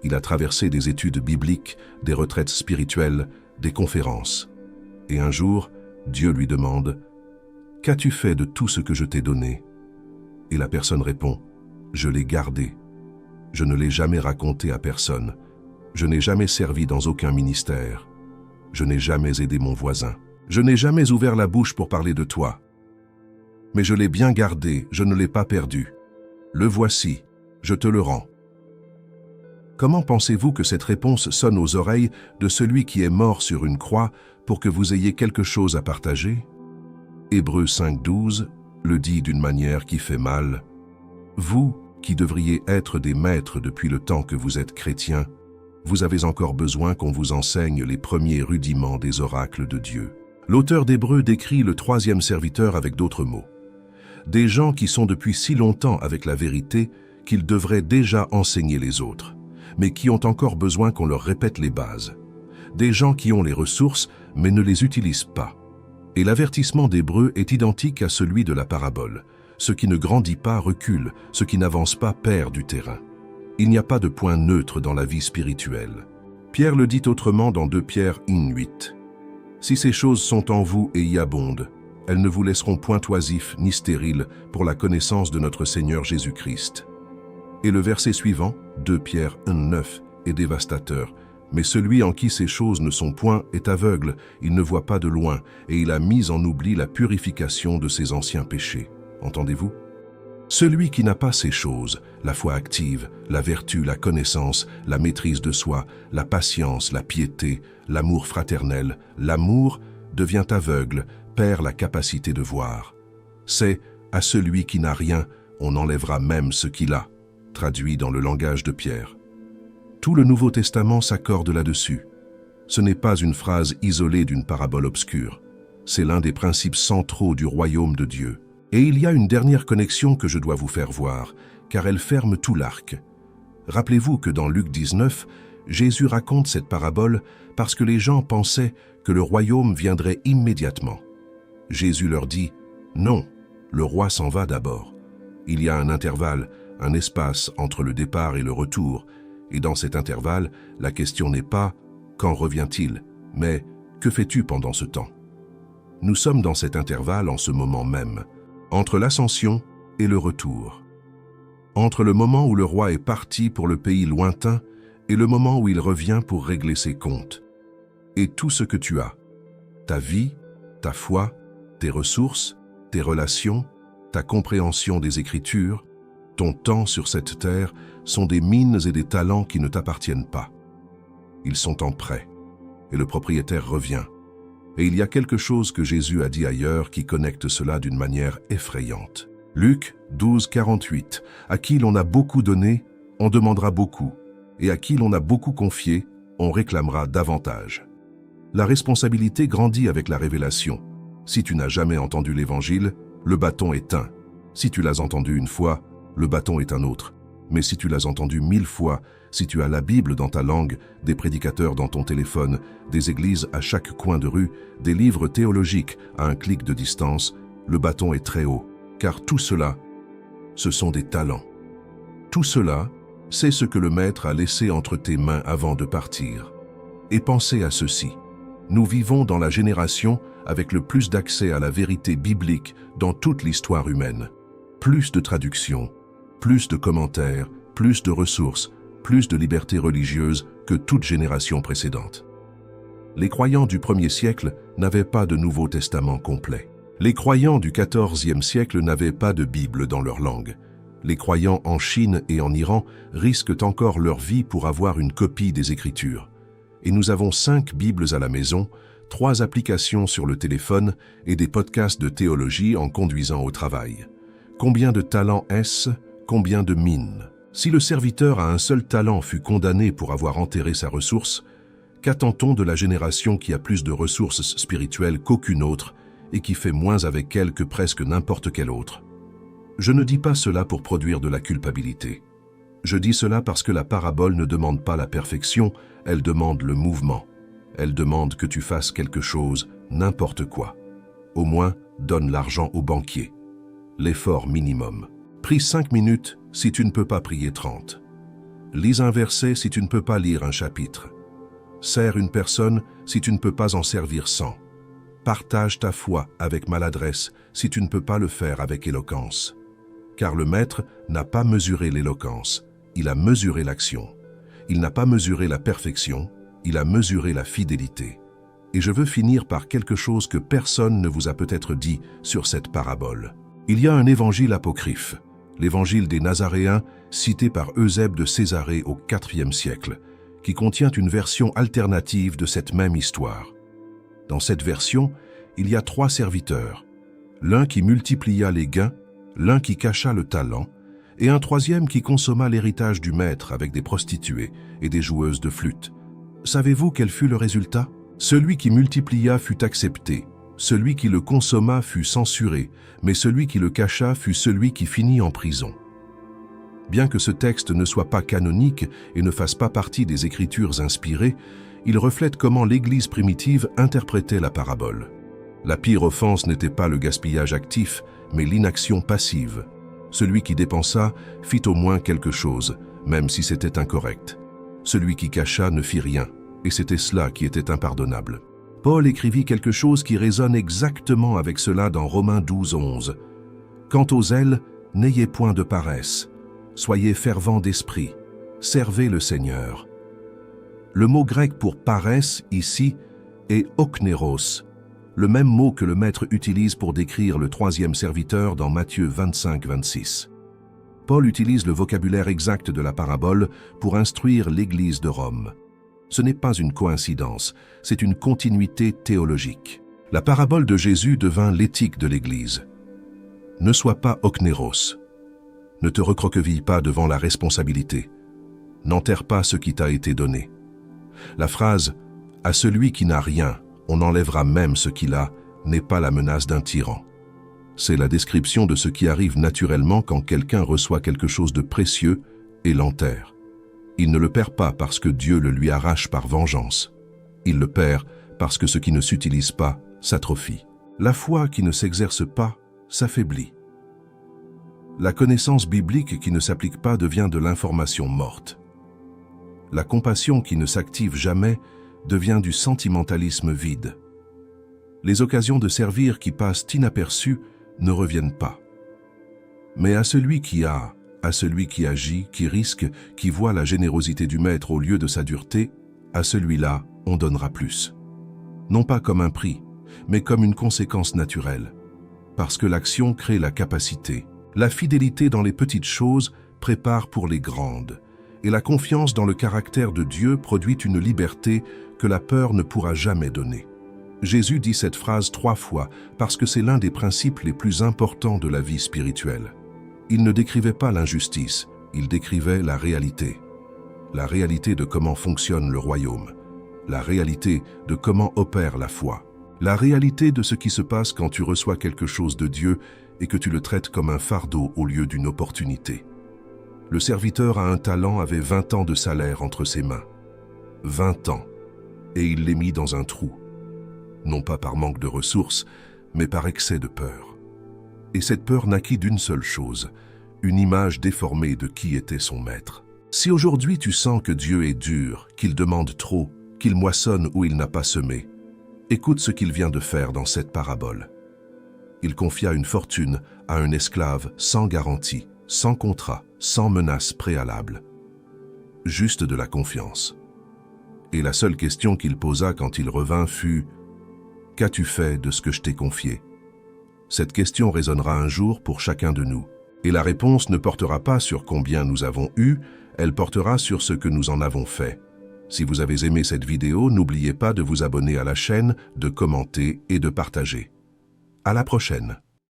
Il a traversé des études bibliques, des retraites spirituelles, des conférences. Et un jour, Dieu lui demande « Qu'as-tu fait de tout ce que je t'ai donné ?» Et la personne répond « Je l'ai gardé. Je ne l'ai jamais raconté à personne. Je n'ai jamais servi dans aucun ministère. Je n'ai jamais aidé mon voisin. Je n'ai jamais ouvert la bouche pour parler de toi. Mais je l'ai bien gardé, je ne l'ai pas perdu. Le voici, je te le rends. » Comment pensez-vous que cette réponse sonne aux oreilles de celui qui est mort sur une croix pour que vous ayez quelque chose à partager? Hébreux 5.12 le dit d'une manière qui fait mal. Vous, qui devriez être des maîtres depuis le temps que vous êtes chrétiens, vous avez encore besoin qu'on vous enseigne les premiers rudiments des oracles de Dieu. L'auteur d'Hébreux décrit le troisième serviteur avec d'autres mots. Des gens qui sont depuis si longtemps avec la vérité qu'ils devraient déjà enseigner les autres, mais qui ont encore besoin qu'on leur répète les bases. Des gens qui ont les ressources, mais ne les utilisent pas. Et l'avertissement d'Hébreux est identique à celui de la parabole. Ce qui ne grandit pas recule, ce qui n'avance pas perd du terrain. Il n'y a pas de point neutre dans la vie spirituelle. Pierre le dit autrement dans 2 Pierre 1.8. « Si ces choses sont en vous et y abondent, elles ne vous laisseront point oisifs ni stériles pour la connaissance de notre Seigneur Jésus-Christ. » Et le verset suivant, 2 Pierre 1.9, est dévastateur. « Mais celui en qui ces choses ne sont point est aveugle, il ne voit pas de loin, et il a mis en oubli la purification de ses anciens péchés. » Entendez-vous? Celui qui n'a pas ces choses, la foi active, la vertu, la connaissance, la maîtrise de soi, la patience, la piété, l'amour fraternel, l'amour, devient aveugle, perd la capacité de voir. C'est « à celui qui n'a rien, on enlèvera même ce qu'il a », traduit dans le langage de Pierre. Tout le Nouveau Testament s'accorde là-dessus. Ce n'est pas une phrase isolée d'une parabole obscure. C'est l'un des principes centraux du royaume de Dieu. Et il y a une dernière connexion que je dois vous faire voir, car elle ferme tout l'arc. Rappelez-vous que dans Luc 19, Jésus raconte cette parabole parce que les gens pensaient que le royaume viendrait immédiatement. Jésus leur dit « Non, le roi s'en va d'abord. Il y a un intervalle, un espace entre le départ et le retour, et dans cet intervalle, la question n'est pas « quand revient-il ?», mais « que fais-tu pendant ce temps ?» Nous sommes dans cet intervalle en ce moment même, entre l'ascension et le retour. Entre le moment où le roi est parti pour le pays lointain et le moment où il revient pour régler ses comptes. et tout ce que tu as. Ta vie, ta foi, tes ressources, tes relations, ta compréhension des Écritures, ton temps sur cette terre sont des mines et des talents qui ne t'appartiennent pas. Ils sont en prêt, et le propriétaire revient. Et il y a quelque chose que Jésus a dit ailleurs qui connecte cela d'une manière effrayante. Luc 12, 48. À qui l'on a beaucoup donné, on demandera beaucoup, et à qui l'on a beaucoup confié, on réclamera davantage. La responsabilité grandit avec la révélation. Si tu n'as jamais entendu l'Évangile, le bâton est un. Si tu l'as entendu une fois, le bâton est un autre. Mais si tu l'as entendu 1000 fois, si tu as la Bible dans ta langue, des prédicateurs dans ton téléphone, des églises à chaque coin de rue, des livres théologiques à un clic de distance, le bâton est très haut, car tout cela, ce sont des talents. Tout cela, c'est ce que le Maître a laissé entre tes mains avant de partir. Et pensez à ceci. Nous vivons dans la génération avec le plus d'accès à la vérité biblique dans toute l'histoire humaine. Plus de traductions, plus de commentaires, plus de ressources, plus de liberté religieuse que toute génération précédente. Les croyants du 1er siècle n'avaient pas de Nouveau Testament complet. Les croyants du 14e siècle n'avaient pas de Bible dans leur langue. Les croyants en Chine et en Iran risquent encore leur vie pour avoir une copie des Écritures. Et nous avons 5 Bibles à la maison, 3 applications sur le téléphone et des podcasts de théologie en conduisant au travail. Combien de talents est-ce? Combien de mines? Si le serviteur à un seul talent fut condamné pour avoir enterré sa ressource, qu'attend-on de la génération qui a plus de ressources spirituelles qu'aucune autre et qui fait moins avec elle que presque n'importe quel autre? Je ne dis pas cela pour produire de la culpabilité. Je dis cela parce que la parabole ne demande pas la perfection, elle demande le mouvement. Elle demande que tu fasses quelque chose, n'importe quoi. Au moins, donne l'argent au banquier. L'effort minimum. Prie 5 minutes si tu ne peux pas prier 30. Lis un verset si tu ne peux pas lire un chapitre. Sers une personne si tu ne peux pas en servir 100. Partage ta foi avec maladresse si tu ne peux pas le faire avec éloquence. Car le Maître n'a pas mesuré l'éloquence, il a mesuré l'action. Il n'a pas mesuré la perfection, il a mesuré la fidélité. Et je veux finir par quelque chose que personne ne vous a peut-être dit sur cette parabole. Il y a un évangile apocryphe, l'évangile des Nazaréens, cité par Eusèbe de Césarée au IVe siècle, qui contient une version alternative de cette même histoire. Dans cette version, il y a 3 serviteurs, l'un qui multiplia les gains, l'un qui cacha le talent, et un troisième qui consomma l'héritage du maître avec des prostituées et des joueuses de flûte. Savez-vous quel fut le résultat? Celui qui multiplia fut accepté, celui qui le consomma fut censuré, mais celui qui le cacha fut celui qui finit en prison. Bien que ce texte ne soit pas canonique et ne fasse pas partie des Écritures inspirées, il reflète comment l'Église primitive interprétait la parabole. La pire offense n'était pas le gaspillage actif, mais l'inaction passive. Celui qui dépensa fit au moins quelque chose, même si c'était incorrect. Celui qui cacha ne fit rien, et c'était cela qui était impardonnable. Paul écrivit quelque chose qui résonne exactement avec cela dans Romains 12, 11. « Quant au zèle, n'ayez point de paresse, soyez fervents d'esprit, servez le Seigneur. » Le mot grec pour paresse ici est oknéros, le même mot que le Maître utilise pour décrire le 3e serviteur dans Matthieu 25, 26. Paul utilise le vocabulaire exact de la parabole pour instruire l'Église de Rome. Ce n'est pas une coïncidence, c'est une continuité théologique. La parabole de Jésus devint l'éthique de l'Église. Ne sois pas oknéros. Ne te recroqueville pas devant la responsabilité. N'enterre pas ce qui t'a été donné. La phrase « à celui qui n'a rien, on enlèvera même ce qu'il a » n'est pas la menace d'un tyran. C'est la description de ce qui arrive naturellement quand quelqu'un reçoit quelque chose de précieux et l'enterre. Il ne le perd pas parce que Dieu le lui arrache par vengeance. Il le perd parce que ce qui ne s'utilise pas s'atrophie. La foi qui ne s'exerce pas s'affaiblit. La connaissance biblique qui ne s'applique pas devient de l'information morte. La compassion qui ne s'active jamais devient du sentimentalisme vide. Les occasions de servir qui passent inaperçues ne reviennent pas. Mais à celui qui a, à celui qui agit, qui risque, qui voit la générosité du Maître au lieu de sa dureté, à celui-là, on donnera plus. non pas comme un prix, mais comme une conséquence naturelle. Parce que l'action crée la capacité. La fidélité dans les petites choses prépare pour les grandes. Et la confiance dans le caractère de Dieu produit une liberté que la peur ne pourra jamais donner. Jésus dit cette phrase 3 fois parce que c'est l'un des principes les plus importants de la vie spirituelle. Il ne décrivait pas l'injustice, il décrivait la réalité. La réalité de comment fonctionne le royaume. La réalité de comment opère la foi. La réalité de ce qui se passe quand tu reçois quelque chose de Dieu et que tu le traites comme un fardeau au lieu d'une opportunité. Le serviteur à un talent avait 20 ans de salaire entre ses mains. 20 ans. Et il les mit dans un trou. Non pas par manque de ressources, mais par excès de peur. Et cette peur naquit d'une seule chose, une image déformée de qui était son maître. Si aujourd'hui tu sens que Dieu est dur, qu'il demande trop, qu'il moissonne où il n'a pas semé, écoute ce qu'il vient de faire dans cette parabole. Il confia une fortune à un esclave sans garantie, sans contrat, sans menace préalable. Juste de la confiance. Et la seule question qu'il posa quand il revint fut « Qu'as-tu fait de ce que je t'ai confié ?» Cette question résonnera un jour pour chacun de nous. Et la réponse ne portera pas sur combien nous avons eu, elle portera sur ce que nous en avons fait. Si vous avez aimé cette vidéo, n'oubliez pas de vous abonner à la chaîne, de commenter et de partager. À la prochaine.